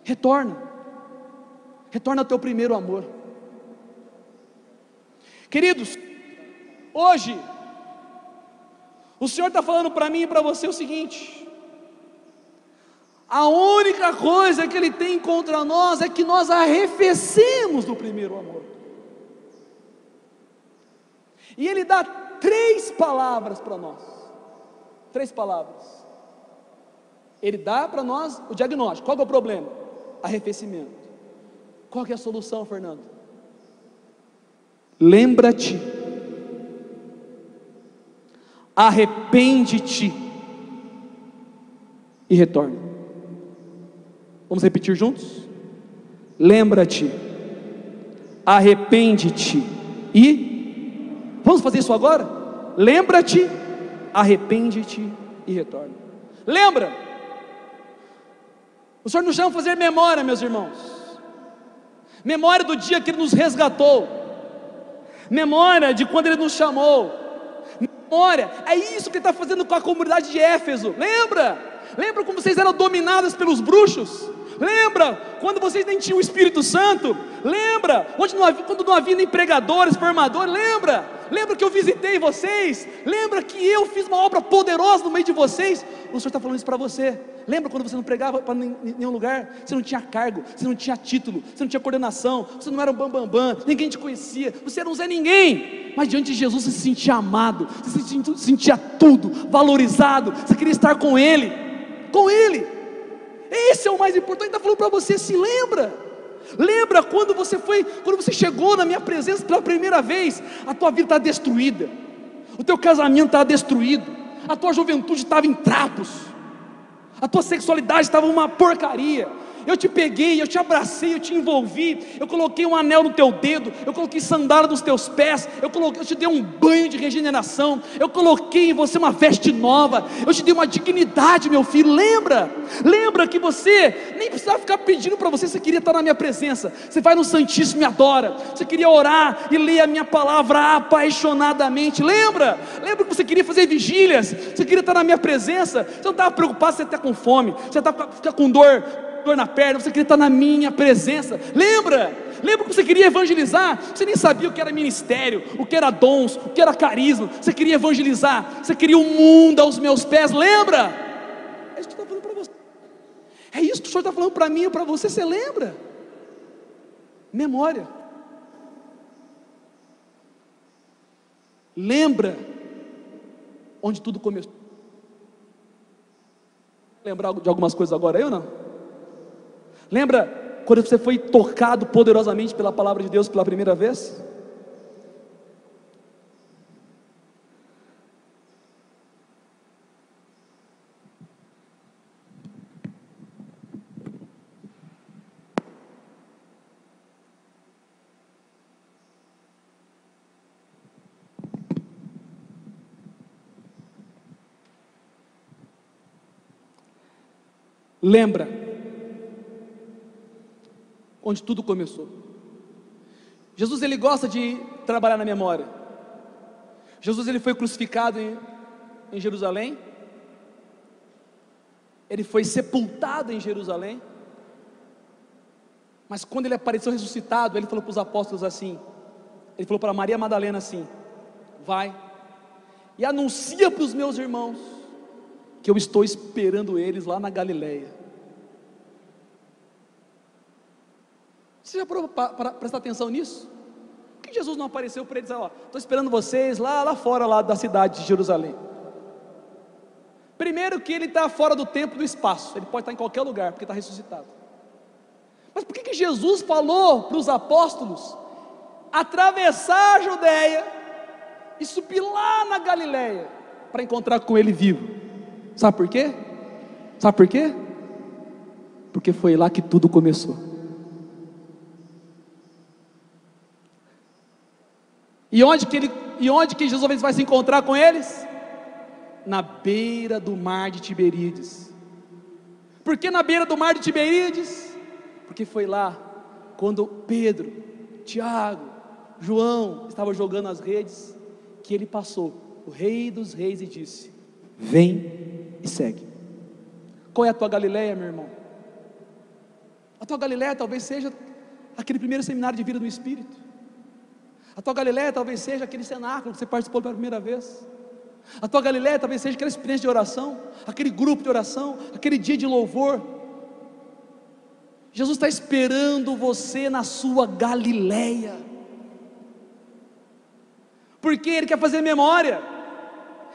retorna ao teu primeiro amor. Queridos, hoje o Senhor está falando para mim e para você o seguinte: a única coisa que Ele tem contra nós é que nós arrefecemos do primeiro amor. E Ele dá 3 palavras para nós, 3 palavras. Ele dá para nós o diagnóstico. Qual é o problema? Arrefecimento. Qual é a solução, Fernando? Lembra-te, arrepende-te e retorne. Vamos repetir juntos? Lembra-te, arrepende-te e... Vamos fazer isso agora? Lembra-te, arrepende-te e retorne. Lembra? O Senhor nos chama a fazer memória, meus irmãos. Memória do dia que Ele nos resgatou. Memória de quando Ele nos chamou. Memória, é isso que Ele está fazendo com a comunidade de Éfeso. Lembra? Lembra como vocês eram dominadas pelos bruxos? Lembra quando vocês nem tinham o Espírito Santo? Lembra quando não havia nem pregadores, formadores? Lembra que eu visitei vocês? Lembra que eu fiz uma obra poderosa no meio de vocês? O Senhor está falando isso para você. Lembra quando você não pregava para nenhum lugar? Você não tinha cargo, você não tinha título, você não tinha coordenação, você não era um bambambam, ninguém te conhecia, você era um Zé Ninguém. Mas diante de Jesus você se sentia amado, você se sentia tudo, valorizado, você queria estar com Ele. Esse é o mais importante. Ele está falando para você: se lembra quando você chegou na minha presença pela primeira vez. A tua vida está destruída, o teu casamento estava destruído, a tua juventude estava em trapos, a tua sexualidade estava uma porcaria. Eu te peguei, eu te abracei, eu te envolvi, eu coloquei um anel no teu dedo, eu coloquei sandália nos teus pés, eu te dei um banho de regeneração, eu coloquei em você uma veste nova, eu te dei uma dignidade, meu filho. Lembra que você nem precisava ficar pedindo para você queria estar na minha presença. Você vai no Santíssimo e adora, você queria orar e ler a minha palavra apaixonadamente. Lembra que você queria fazer vigílias, você queria estar na minha presença, você não estava preocupado se você está com fome, você fica com dor na perna, você queria estar na minha presença. Lembra que você queria evangelizar, você nem sabia o que era ministério, o que era dons, o que era carisma, você queria evangelizar, você queria o mundo aos meus pés. Lembra? É isso que eu estou falando para você, é isso que o Senhor está falando para mim e para você. Você lembra? Memória. Lembra onde tudo começou? Lembrar de algumas coisas agora, eu não? Lembra quando você foi tocado poderosamente pela palavra de Deus pela primeira vez? Lembra onde tudo começou? Jesus, ele gosta de trabalhar na memória. Jesus, ele foi crucificado em Jerusalém. Ele foi sepultado em Jerusalém. Mas quando ele apareceu ressuscitado, ele falou para os apóstolos assim, ele falou para Maria Madalena assim: vai e anuncia para os meus irmãos que eu estou esperando eles lá na Galileia. Você já parou para prestar atenção nisso? Por que Jesus não apareceu para eles? Ó, estou esperando vocês lá fora lá da cidade de Jerusalém. Primeiro que ele está fora do tempo e do espaço. Ele pode estar em qualquer lugar, porque está ressuscitado. Mas por que Jesus falou para os apóstolos atravessar a Judéia e subir lá na Galileia para encontrar com ele vivo? Sabe por quê? Sabe por quê? Porque foi lá que tudo começou. E onde que Jesus vai se encontrar com eles? Na beira do mar de Tiberíades. Por que na beira do mar de Tiberíades? Porque foi lá quando Pedro, Tiago, João estavam jogando as redes, que ele passou, o Rei dos Reis, e disse: vem e segue. Qual é a tua Galileia, meu irmão? A tua Galileia talvez seja aquele primeiro seminário de vida do Espírito. A tua Galileia talvez seja aquele cenáculo que você participou pela primeira vez. A tua Galileia talvez seja aquela experiência de oração, aquele grupo de oração, aquele dia de louvor. Jesus está esperando você na sua Galileia, porque Ele quer fazer memória.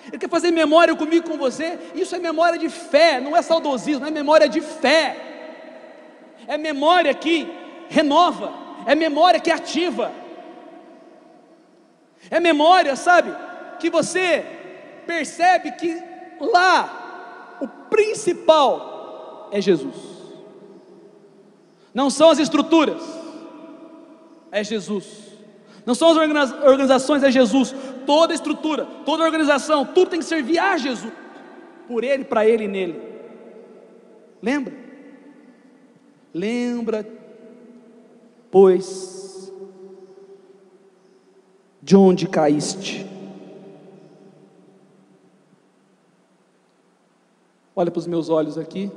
Ele quer fazer memória comigo, com você. Isso é memória de fé, não é saudosismo, não é memória de fé. É memória que renova, é memória que ativa. É memória, sabe, que você percebe que lá o principal é Jesus. Não são as estruturas, é Jesus. Não são as organizações, é Jesus. Toda estrutura, toda organização, tudo tem que servir a Jesus, por Ele, para Ele e nele. Lembra, pois, de onde caíste. Olha para os meus olhos aqui.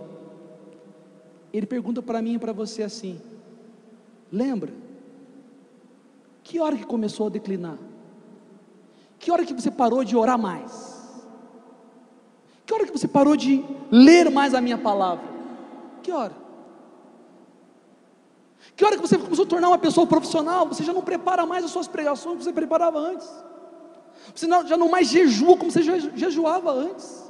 Ele pergunta para mim e para você assim: lembra? Que hora que começou a declinar? Que hora que você parou de orar mais? Que hora que você parou de ler mais a minha palavra? Que hora? Que hora que você começou a tornar uma pessoa profissional? Você já não prepara mais as suas pregações que você preparava antes. Você já não mais jejua como você jejuava antes.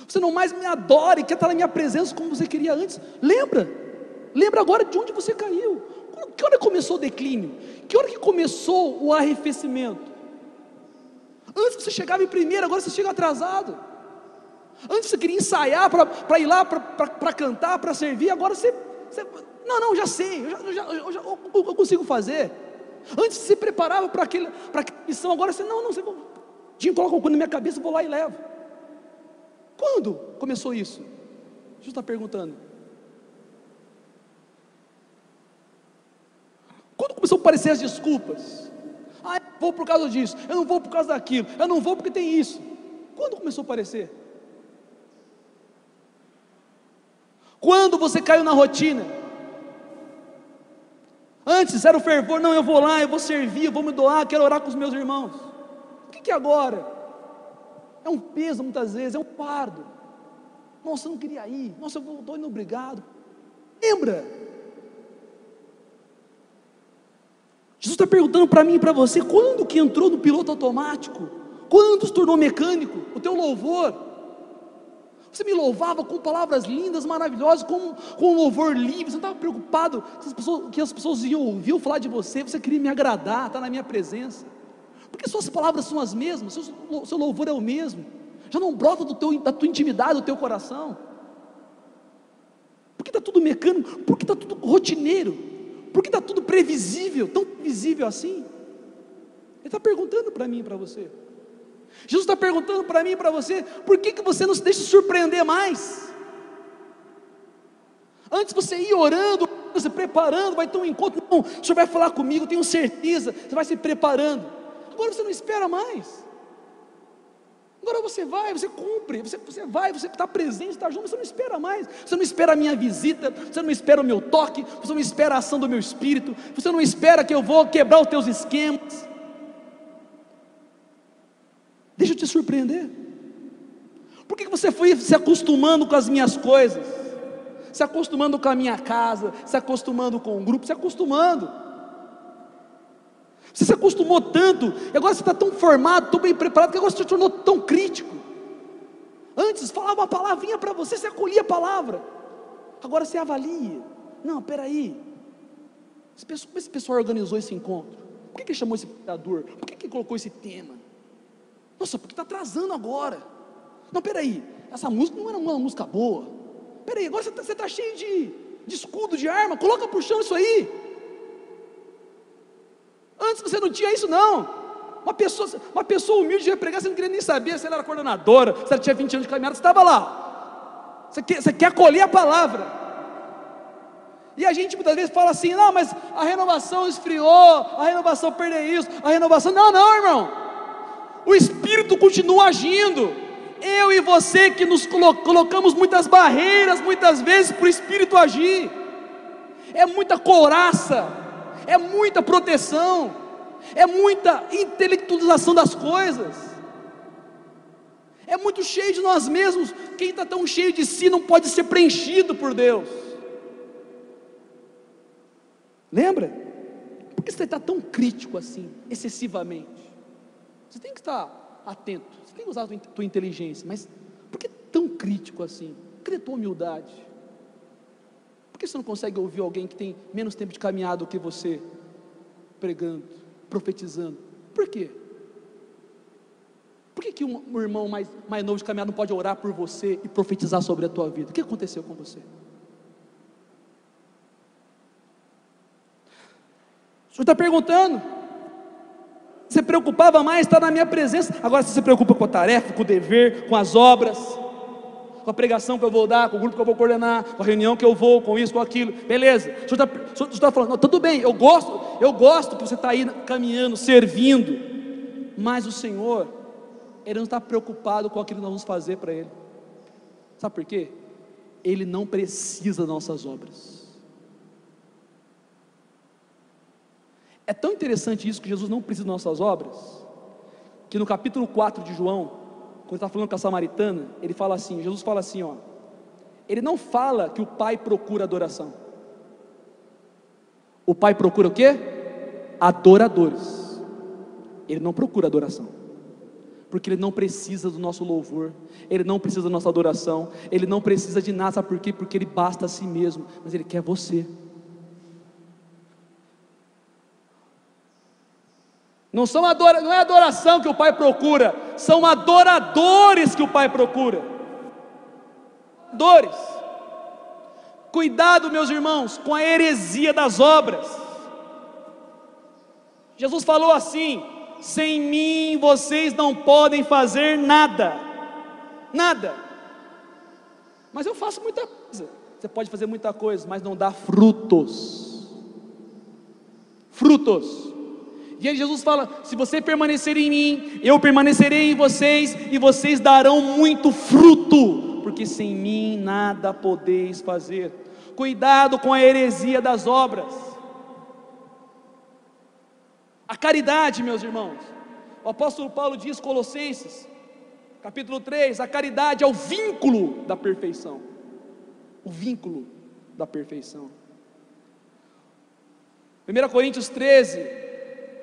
Você não mais me adora e quer estar na minha presença como você queria antes. Lembra agora de onde você caiu. Que hora começou o declínio? Que hora que começou o arrefecimento? Antes você chegava em primeiro, agora você chega atrasado. Antes você queria ensaiar para ir lá, para cantar, para servir, agora você não, já sei, eu consigo fazer. Antes você se preparava para aquela missão, agora você você Dinho coloca uma coisa na minha cabeça, eu vou lá e levo. Quando começou isso? Jesus está perguntando. Quando começou a aparecer as desculpas? Eu não vou por causa disso, eu não vou por causa daquilo, eu não vou porque tem isso. Quando começou a aparecer? Quando você caiu na rotina? Antes era o fervor, não, eu vou lá, eu vou servir, eu vou me doar, quero orar com os meus irmãos. O que é agora? É um peso muitas vezes, é um fardo. Nossa, eu não queria ir, nossa, eu estou indo obrigado. Lembra? Jesus está perguntando para mim e para você: quando que entrou no piloto automático? Quando se tornou mecânico? O teu louvor? Você me louvava com palavras lindas, maravilhosas, com um louvor livre. Você não estava preocupado que as pessoas iam ouvir ou falar de você. Você queria me agradar, estar na minha presença. Porque suas palavras são as mesmas, seu louvor é o mesmo. Já não brota da tua intimidade, do teu coração. Por que está tudo mecânico? Por que está tudo rotineiro? Por que está tudo previsível, tão previsível assim? Ele está perguntando para mim e para você. Jesus está perguntando para mim e para você: por que você não se deixa surpreender mais? Antes você ia orando, se preparando, vai ter um encontro. Não, o Senhor vai falar comigo, tenho certeza. Você vai se preparando. Agora você não espera mais. Agora você vai, você cumpre, você vai, você está presente, está junto, você não espera mais. Você não espera a minha visita, você não espera o meu toque, você não espera a ação do meu espírito, você não espera que eu vou quebrar os teus esquemas. Deixa eu te surpreender. Por que você foi se acostumando com as minhas coisas? Se acostumando com a minha casa, se acostumando com o grupo, se acostumando. Você se acostumou tanto, e agora você está tão formado, tão bem preparado, que agora você se tornou tão crítico. Antes falava uma palavrinha para você, você acolhia a palavra. Agora você avalia. Não, peraí. Esse pessoal organizou esse encontro. Por que chamou esse pregador? Por que colocou esse tema? Nossa, porque está atrasando agora. Não, peraí, essa música não era uma música boa. Peraí, agora você está cheio de escudo, de arma. Coloca para o chão isso aí. Antes você não tinha isso não. Uma pessoa humilde ia pregar, você não queria nem saber se ela era coordenadora, se ela tinha 20 anos de caminhada, você estava lá. Você quer acolher a palavra. E a gente muitas vezes fala assim: não, mas a renovação esfriou, a renovação perdeu isso, a renovação... Não, irmão. O Espírito continua agindo. Eu e você que nos colocamos muitas barreiras, muitas vezes, para o Espírito agir. É muita couraça, é muita proteção, é muita intelectualização das coisas, é muito cheio de nós mesmos. Quem está tão cheio de si não pode ser preenchido por Deus. Lembra? Por que você está tão crítico assim, excessivamente? Você tem que estar atento, você tem que usar a tua inteligência, mas por que tão crítico assim? Cadê a tua humildade? Por que você não consegue ouvir alguém que tem menos tempo de caminhada do que você, pregando, profetizando? Por quê? Por que um irmão mais novo de caminhada não pode orar por você e profetizar sobre a tua vida? O que aconteceu com você? O Senhor está perguntando. Você preocupava mais estar na minha presença, agora você se preocupa com a tarefa, com o dever, com as obras, com a pregação que eu vou dar, com o grupo que eu vou coordenar, com a reunião que eu vou, com isso, com aquilo. Beleza, o Senhor está falando: não, tudo bem, eu gosto que você está aí caminhando, servindo, mas o Senhor, Ele não está preocupado com aquilo que nós vamos fazer para Ele. Sabe por quê? Ele não precisa das nossas obras. É tão interessante isso, que Jesus não precisa das nossas obras, que no capítulo 4 de João, quando ele está falando com a samaritana, ele fala assim, Jesus fala assim, ó, ele não fala que o Pai procura adoração. O Pai procura o quê? Adoradores. Ele não procura adoração, porque Ele não precisa do nosso louvor, Ele não precisa da nossa adoração, Ele não precisa de nada. Sabe por quê? Porque Ele basta a si mesmo, mas Ele quer você. Não é adoração que o Pai procura, são adoradores que o Pai procura. Adoradores. Cuidado, meus irmãos, com a heresia das obras. Jesus falou assim: sem mim vocês não podem fazer nada. Nada. Mas eu faço muita coisa. Você pode fazer muita coisa, mas não dá frutos. Frutos. E aí Jesus fala: se você permanecer em mim, eu permanecerei em vocês, e vocês darão muito fruto, porque sem mim nada podeis fazer. Cuidado com a heresia das obras. A caridade, meus irmãos, o apóstolo Paulo diz, Colossenses, capítulo 3, a caridade é o vínculo da perfeição. O vínculo da perfeição. 1 Coríntios 13,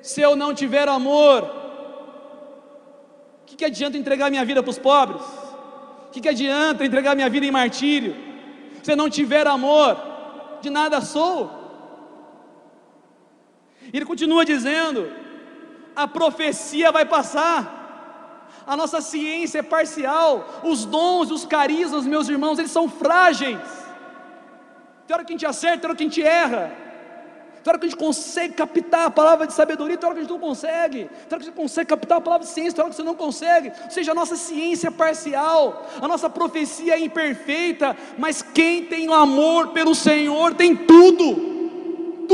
se eu não tiver amor, o que adianta entregar minha vida para os pobres? O que adianta entregar minha vida em martírio? Se eu não tiver amor, de nada sou. Ele continua dizendo: a profecia vai passar, a nossa ciência é parcial, os dons, os carismas, meus irmãos, eles são frágeis. Tem hora que a gente acerta, tem hora que a gente erra. tem hora que a gente consegue captar a palavra de sabedoria, tem hora que a gente não consegue, tem hora que a gente consegue captar a palavra de ciência, tem hora que você não consegue. Ou seja, a nossa ciência é parcial, a nossa profecia é imperfeita, mas quem tem o amor pelo Senhor tem tudo,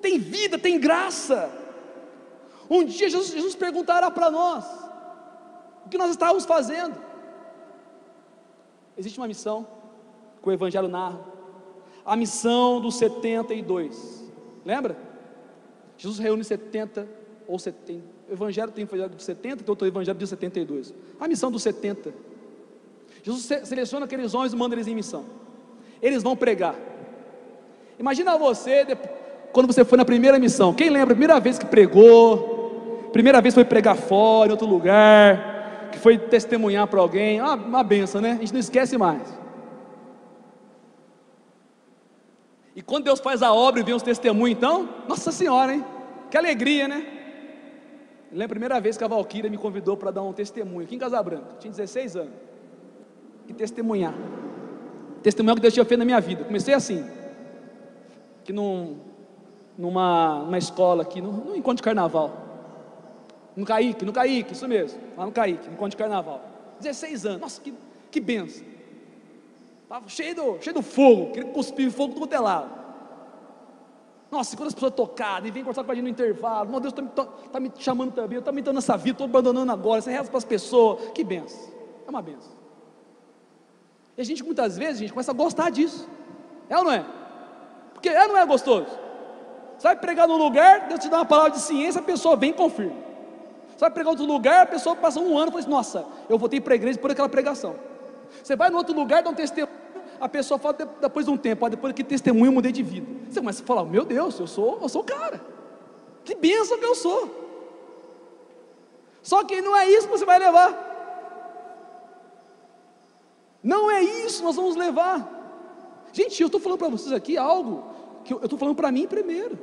tem vida, tem graça. Um dia Jesus perguntará para nós o que nós estávamos fazendo. Existe uma missão que o Evangelho narra, a missão dos 72, lembra? Jesus reúne 70, ou 70, o Evangelho tem Evangelho dos 70, tem outro Evangelho de 72, a missão dos 70, Jesus seleciona aqueles homens e manda eles em missão, eles vão pregar. Imagina você, quando você foi na primeira missão, quem lembra a primeira vez que pregou, primeira vez foi pregar fora, em outro lugar, que foi testemunhar para alguém, uma benção, né? A gente não esquece mais. E quando Deus faz a obra e vem os testemunhos, então, nossa senhora, hein? Que alegria, né? Eu lembro a primeira vez que a Valquíria me convidou para dar um testemunho aqui em Casa Branca, tinha 16 anos, e testemunhar que Deus tinha feito na minha vida. Comecei assim, que numa escola aqui, no encontro de carnaval, no Caique, isso mesmo, lá no Caique, no encontro de carnaval, 16 anos, nossa, que benção. Estava cheio do fogo, queria cuspir fogo do quanto é lado. Nossa, e quando as pessoas tocaram, e vem conversar com a gente no intervalo, meu Deus, está me chamando também, eu estou me dando essa vida, estou abandonando agora, você reza para as pessoas, que benção, é uma benção. E a gente muitas vezes, começa a gostar disso, é ou não é? Porque é ou não é gostoso? Você vai pregar num lugar, Deus te dá uma palavra de ciência, a pessoa vem e confirma. Você vai pregar em outro lugar, a pessoa passa um ano e fala assim, nossa, eu voltei para a igreja por aquela pregação. Você vai no outro lugar, dá um testemunho, a pessoa fala depois de um tempo, depois daquele testemunho eu mudei de vida. Você começa a falar, meu Deus, eu sou o cara, que bênção que eu sou. Só que não é isso que você vai levar, não é isso que nós vamos levar. Gente, eu estou falando para vocês aqui algo, que eu estou falando para mim primeiro.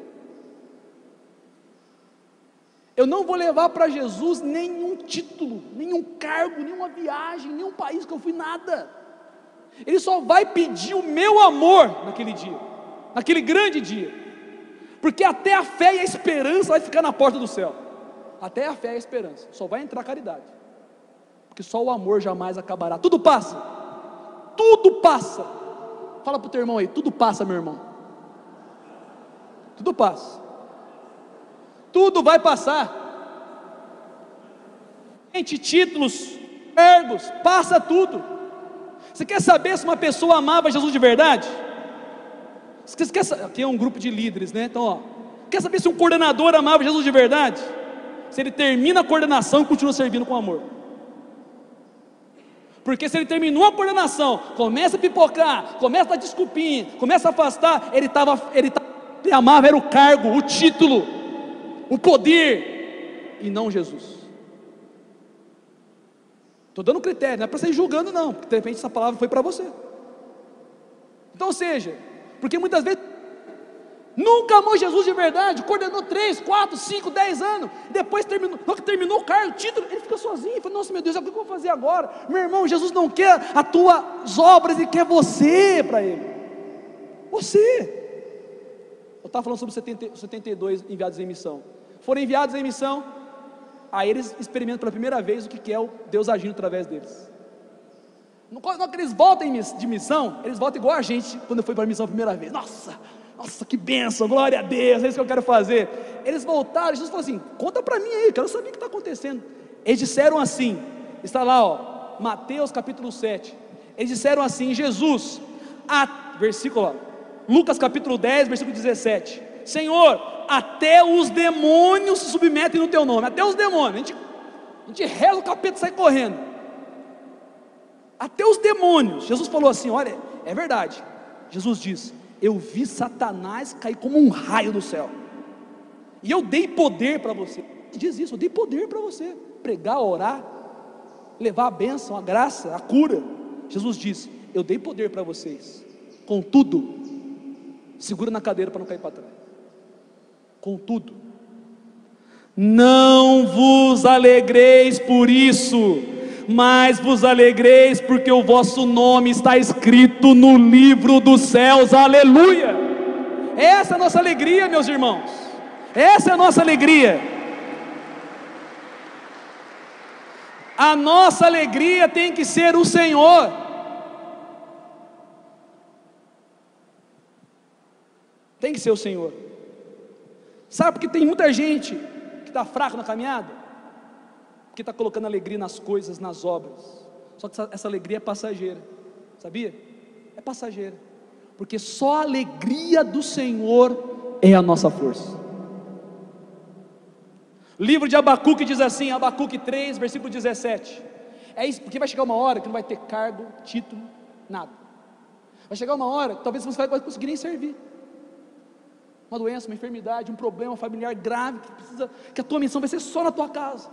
Eu não vou levar para Jesus nenhum título, nenhum cargo, nenhuma viagem, nenhum país que eu fui, nada. Ele só vai pedir o meu amor naquele dia, naquele grande dia, porque até a fé e a esperança vai ficar na porta do céu. Até a fé e a esperança, só vai entrar a caridade, porque só o amor jamais acabará. Tudo passa, tudo passa. Fala para o teu irmão aí, tudo passa, meu irmão. Tudo passa, tudo vai passar. Gente, títulos, cargos, passa tudo. Você quer saber se uma pessoa amava Jesus de verdade? Aqui é um grupo de líderes, né? Então, quer saber se um coordenador amava Jesus de verdade? Se ele termina a coordenação e continua servindo com amor. Porque se ele terminou a coordenação, começa a pipocar, começa a dar desculpinha, começa a afastar, ele amava era o cargo, o título, o poder, e não Jesus. Estou dando critério, não é para sair julgando não, porque de repente essa palavra foi para você. Então, ou seja, porque muitas vezes nunca amou Jesus de verdade, coordenou 3, 4, 5, 10 anos, depois terminou o cargo, o título, ele fica sozinho, ele fala, nossa meu Deus, o que eu vou fazer agora? Meu irmão, Jesus não quer as tuas obras, Ele quer você para Ele. Você. Eu estava falando sobre 72 enviados em missão. Foram enviados em missão, aí eles experimentam pela primeira vez o que é o Deus agindo através deles. Quando eles voltam de missão, eles voltam igual a gente quando foi para a missão a primeira vez. Nossa, que bênção, glória a Deus, é isso que eu quero fazer. Eles voltaram, Jesus falou assim, conta para mim aí, quero saber o que está acontecendo. Eles disseram assim, está lá Mateus capítulo 7, eles disseram assim, Jesus, versículo, Lucas capítulo 10, versículo 17, Senhor, até os demônios se submetem no teu nome, até os demônios, a gente reza, o capeta sai correndo, até os demônios. Jesus falou assim, olha, é verdade, Jesus disse, eu vi Satanás cair como um raio do céu, e eu dei poder para você. Ele diz isso, eu dei poder para você, pregar, orar, levar a bênção, a graça, a cura. Jesus disse, eu dei poder para vocês, contudo, segura na cadeira para não cair para trás. Contudo, não vos alegreis por isso, mas vos alegreis porque o vosso nome está escrito no livro dos céus, aleluia. Essa é a nossa alegria, meus irmãos. Essa é a nossa alegria. A nossa alegria tem que ser o Senhor. Tem que ser o Senhor. Sabe porque tem muita gente que está fraco na caminhada? Porque está colocando alegria nas coisas, nas obras. Só que essa alegria é passageira. Sabia? É passageira. Porque só a alegria do Senhor é a nossa força. Livro de Abacuque diz assim, Abacuque 3, versículo 17. É isso, porque vai chegar uma hora que não vai ter cargo, título, nada. Vai chegar uma hora que talvez você não vai conseguir nem servir. Uma doença, uma enfermidade, um problema familiar grave, que a tua missão vai ser só na tua casa.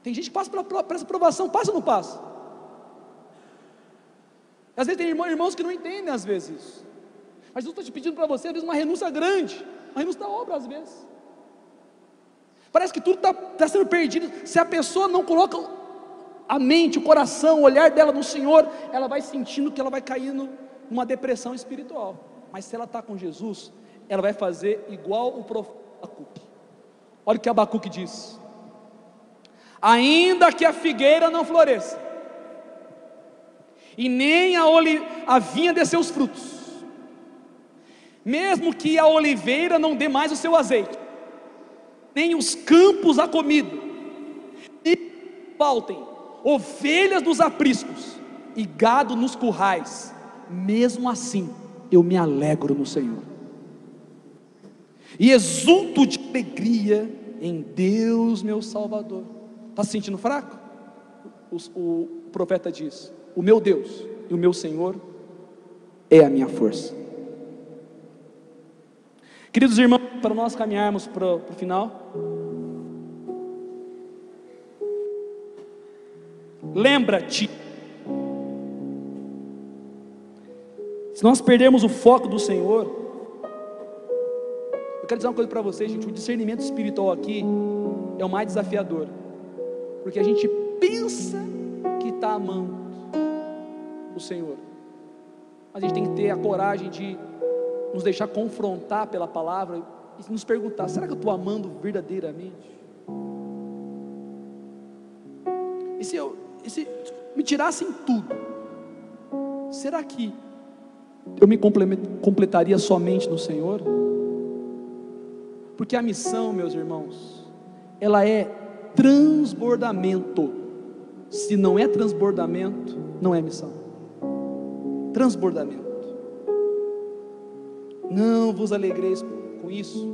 Tem gente que passa por essa provação, passa ou não passa? Às vezes tem irmãos que não entendem às vezes isso. Mas eu estou te pedindo para você, às vezes, uma renúncia grande, uma renúncia da obra às vezes. Parece que tudo está sendo perdido. Se a pessoa não coloca a mente, o coração, o olhar dela no Senhor, ela vai sentindo que ela vai caindo numa depressão espiritual. Mas se ela está com Jesus, ela vai fazer igual o profeta Abacuque. Olha o que Abacuque diz: ainda que a figueira não floresça, e nem a vinha dê seus frutos, mesmo que a oliveira não dê mais o seu azeite, nem os campos a comida, e faltem ovelhas nos apriscos e gado nos currais, mesmo assim eu me alegro no Senhor, e exulto de alegria em Deus meu Salvador. Está se sentindo fraco? O profeta diz: o meu Deus e o meu Senhor é a minha força. Queridos irmãos, para nós caminharmos para o final, lembra-te, se nós perdermos o foco do Senhor, eu quero dizer uma coisa para vocês, gente: o discernimento espiritual aqui é o mais desafiador, porque a gente pensa que está amando o Senhor, mas a gente tem que ter a coragem de nos deixar confrontar pela palavra e nos perguntar: será que eu estou amando verdadeiramente? E se me tirassem tudo, será que eu me completaria somente no Senhor? Porque a missão, meus irmãos, ela é transbordamento. Se não é transbordamento, não é missão. Transbordamento. Não vos alegreis com isso,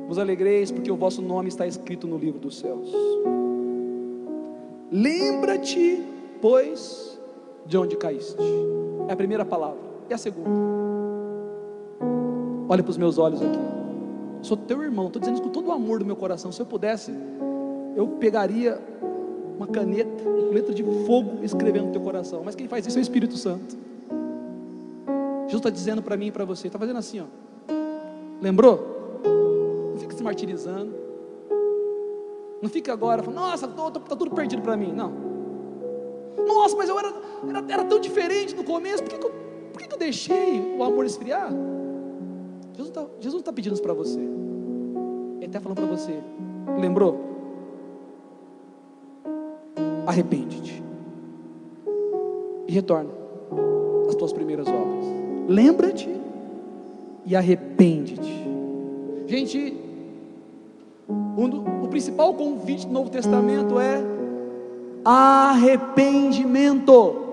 vos alegreis porque o vosso nome está escrito no livro dos céus. Lembra-te, pois, de onde caíste. É a primeira palavra. E a segunda? Olha para os meus olhos aqui. Sou teu irmão, estou dizendo isso com todo o amor do meu coração. Se eu pudesse, eu pegaria uma caneta, uma letra de fogo, escrevendo no teu coração. Mas quem faz isso é o Espírito Santo. Jesus está dizendo para mim e para você, está fazendo assim, ó. Lembrou? Não fica se martirizando. Não fica agora falando: nossa, está tudo perdido para mim. Não. Nossa, mas eu era tão diferente no começo. Por que eu deixei o amor esfriar? Jesus não está pedindo isso para você. Ele está falando para você: lembrou? Arrepende-te e retorna às tuas primeiras obras. Lembra-te e arrepende-te. Gente, o principal convite do Novo Testamento é arrependimento.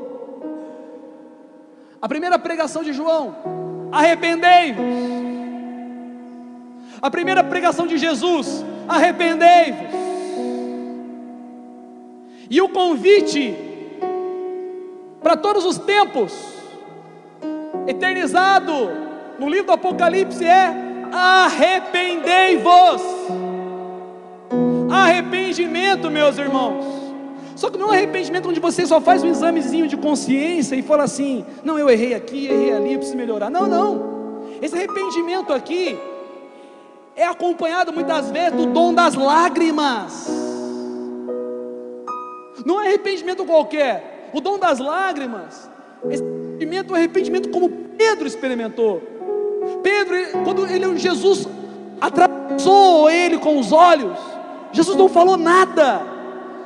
A primeira pregação de João: arrependei-vos. A primeira pregação de Jesus: arrependei-vos. E o convite para todos os tempos, eternizado no livro do Apocalipse, é: arrependei-vos. Arrependimento, meus irmãos. Só que não é um arrependimento onde você só faz um examezinho de consciência e fala assim: não, eu errei aqui, errei ali, eu preciso melhorar. Não, não. Esse arrependimento aqui é acompanhado muitas vezes do dom das lágrimas. Não é arrependimento qualquer. O dom das lágrimas, esse arrependimento é um arrependimento como Pedro experimentou. Pedro, quando Jesus atravessou ele com os olhos, Jesus não falou nada.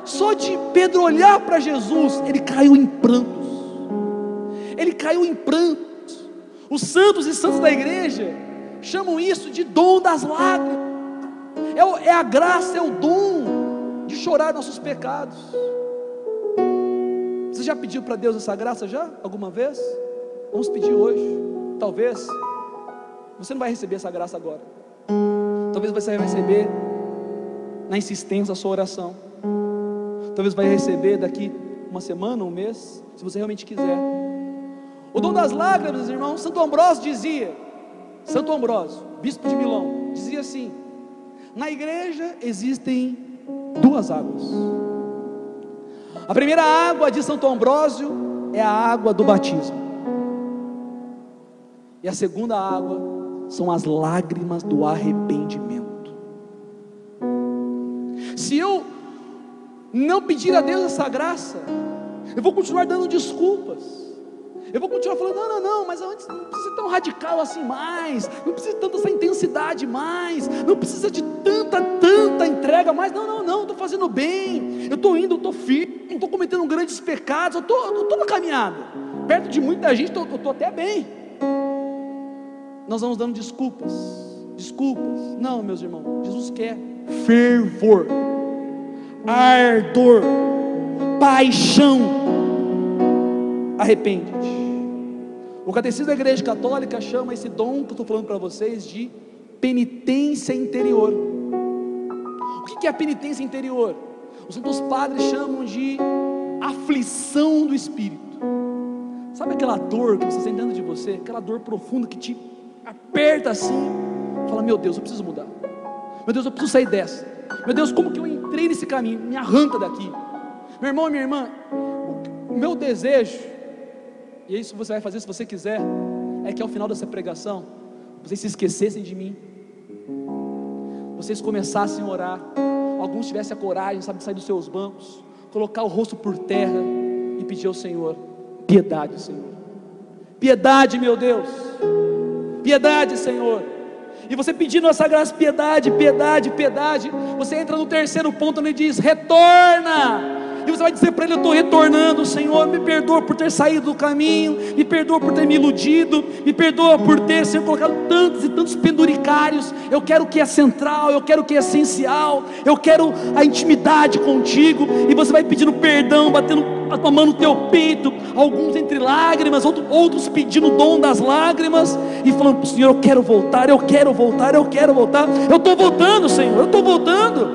Só de Pedro olhar para Jesus, ele caiu em prantos. Ele caiu em prantos. Os santos e santas da igreja chamam isso de dom das lágrimas. É a graça, é o dom de chorar nossos pecados. Você já pediu para Deus essa graça já? Alguma vez? Vamos pedir hoje. Talvez você não vai receber essa graça agora. Talvez você vai receber na insistência da sua oração. Talvez vai receber daqui uma semana, um mês, se você realmente quiser. O dom das lágrimas, irmão, Santo Ambrósio dizia, Santo Ambrósio, bispo de Milão, dizia assim: na igreja existem duas águas. A primeira água de Santo Ambrósio é a água do batismo, e a segunda água são as lágrimas do arrependimento. Se eu não pedir a Deus essa graça, eu vou continuar dando desculpas. Eu vou continuar falando, não, mas antes não precisa ser tão radical assim mais, não precisa de tanta essa intensidade mais, não precisa de tanta entrega mais. Não, estou fazendo bem, eu estou indo, eu estou firme, não estou cometendo grandes pecados, eu estou na caminhada, perto de muita gente, eu estou até bem. Nós vamos dando desculpas. Não, meus irmãos, Jesus quer fervor, ardor, paixão. Arrepende-te. O Catecismo da Igreja Católica chama esse dom que eu estou falando para vocês de penitência interior. O que é a penitência interior? Os santos padres chamam de aflição do espírito. Sabe aquela dor que você sente dentro de você? Aquela dor profunda que te aperta assim. Fala, meu Deus, eu preciso mudar. Meu Deus, eu preciso sair dessa. Meu Deus, como que eu entrei nesse caminho? Me arranca daqui. Meu irmão e minha irmã, o meu desejo, e é isso que você vai fazer se você quiser, é que ao final dessa pregação vocês se esquecessem de mim, vocês começassem a orar, alguns tivessem a coragem, sabe, de sair dos seus bancos, colocar o rosto por terra e pedir ao Senhor piedade, Senhor, piedade, meu Deus, piedade, Senhor. E você pedindo essa graça, piedade, você entra no terceiro ponto onde ele diz: retorna. E você vai dizer para ele: eu estou retornando, Senhor, me perdoa por ter saído do caminho, me perdoa por ter me iludido, me perdoa por ter, Senhor, colocado tantos e tantos penduricários. Eu quero o que é central, eu quero o que é essencial, eu quero a intimidade contigo. E você vai pedindo perdão, batendo a mão no teu peito, alguns entre lágrimas, outros pedindo o dom das lágrimas, e falando para o Senhor: eu quero voltar, eu estou voltando, Senhor, eu estou voltando.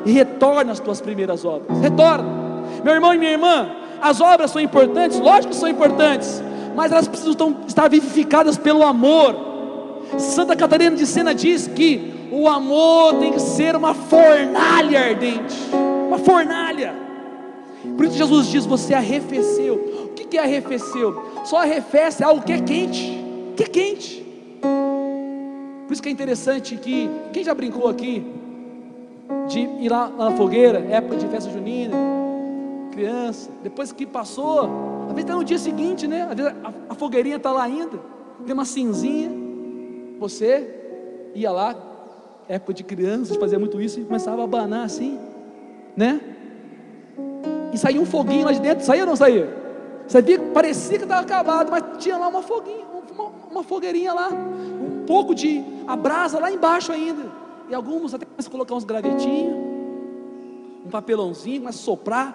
E retorna às tuas primeiras obras, retorna. Meu irmão e minha irmã, as obras são importantes, lógico que são importantes, mas elas precisam estar vivificadas pelo amor. Santa Catarina de Sena diz que o amor tem que ser uma fornalha ardente, uma fornalha. Por isso Jesus diz: você arrefeceu. O que é arrefeceu? Só arrefece algo que é quente, Por isso que é interessante que, quem já brincou aqui de ir lá na fogueira, época de festa junina, criança, depois que passou, às vezes está no dia seguinte, né? Às vezes a fogueirinha está lá ainda, tem uma cinzinha, você ia lá, época de criança, fazia muito isso, e começava a abanar assim, né? E saía um foguinho lá de dentro, saía ou não saía? Você via, parecia que estava acabado, mas tinha lá uma fogueirinha lá, um pouco de a brasa lá embaixo ainda, e alguns até começam a colocar uns gravetinhos, um papelãozinho, começa a soprar,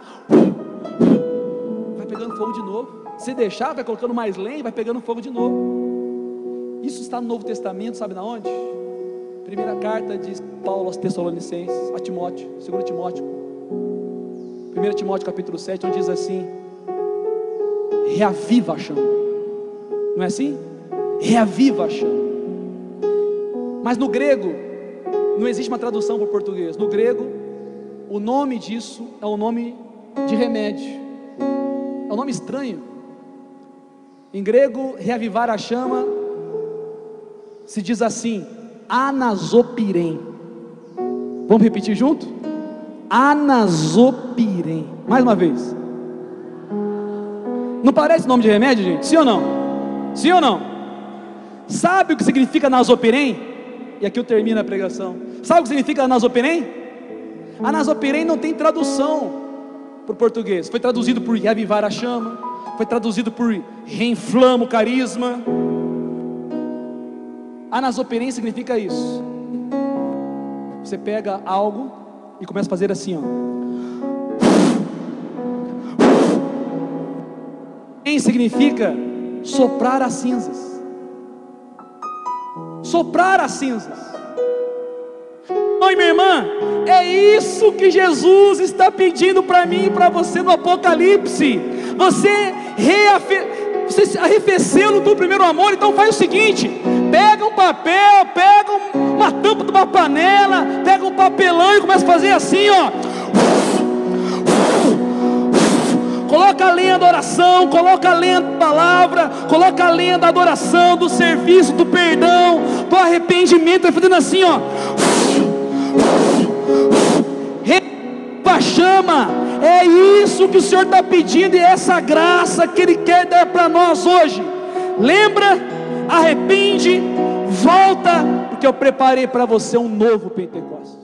vai pegando fogo de novo. Se deixar, vai colocando mais lenha, vai pegando fogo de novo. Isso está no Novo Testamento, sabe na onde? Primeira carta de Paulo aos Tessalonicenses, a Timóteo, 2 Timóteo, 1 Timóteo capítulo 7, onde diz assim: reaviva a chama. Não é assim? Reaviva a chama. Mas no grego não existe uma tradução para o português. No grego, o nome disso é um nome de remédio, é um nome estranho. Em grego, reavivar a chama se diz assim: anasopirem. Vamos repetir junto? Anasopirem. Mais uma vez. Não parece nome de remédio, gente? Sim ou não? Sim ou não? Sabe o que significa nasoperém? E aqui eu termino a pregação. Sabe o que significa nasoperém? A nasoperém não tem tradução para o português. Foi traduzido por reavivar a chama, foi traduzido por reinflama o carisma. A nasoperém significa isso. Você pega algo e começa a fazer assim, ó. Significa soprar as cinzas. Soprar as cinzas. Oi, minha irmã, é isso que Jesus está pedindo para mim e para você no Apocalipse. Você arrefeceu no teu primeiro amor. Então faz o seguinte: pega um papel, pega uma tampa de uma panela, pega um papelão e começa a fazer assim, ó. Coloca a lenha da oração, coloca a lenha da palavra, coloca a lenha da adoração, do serviço, do perdão, do arrependimento, vai fazendo assim, ó. A chama, é isso que o Senhor está pedindo, e é essa graça que Ele quer dar para nós hoje. Lembra, arrepende, volta, porque eu preparei para você um novo Pentecostes.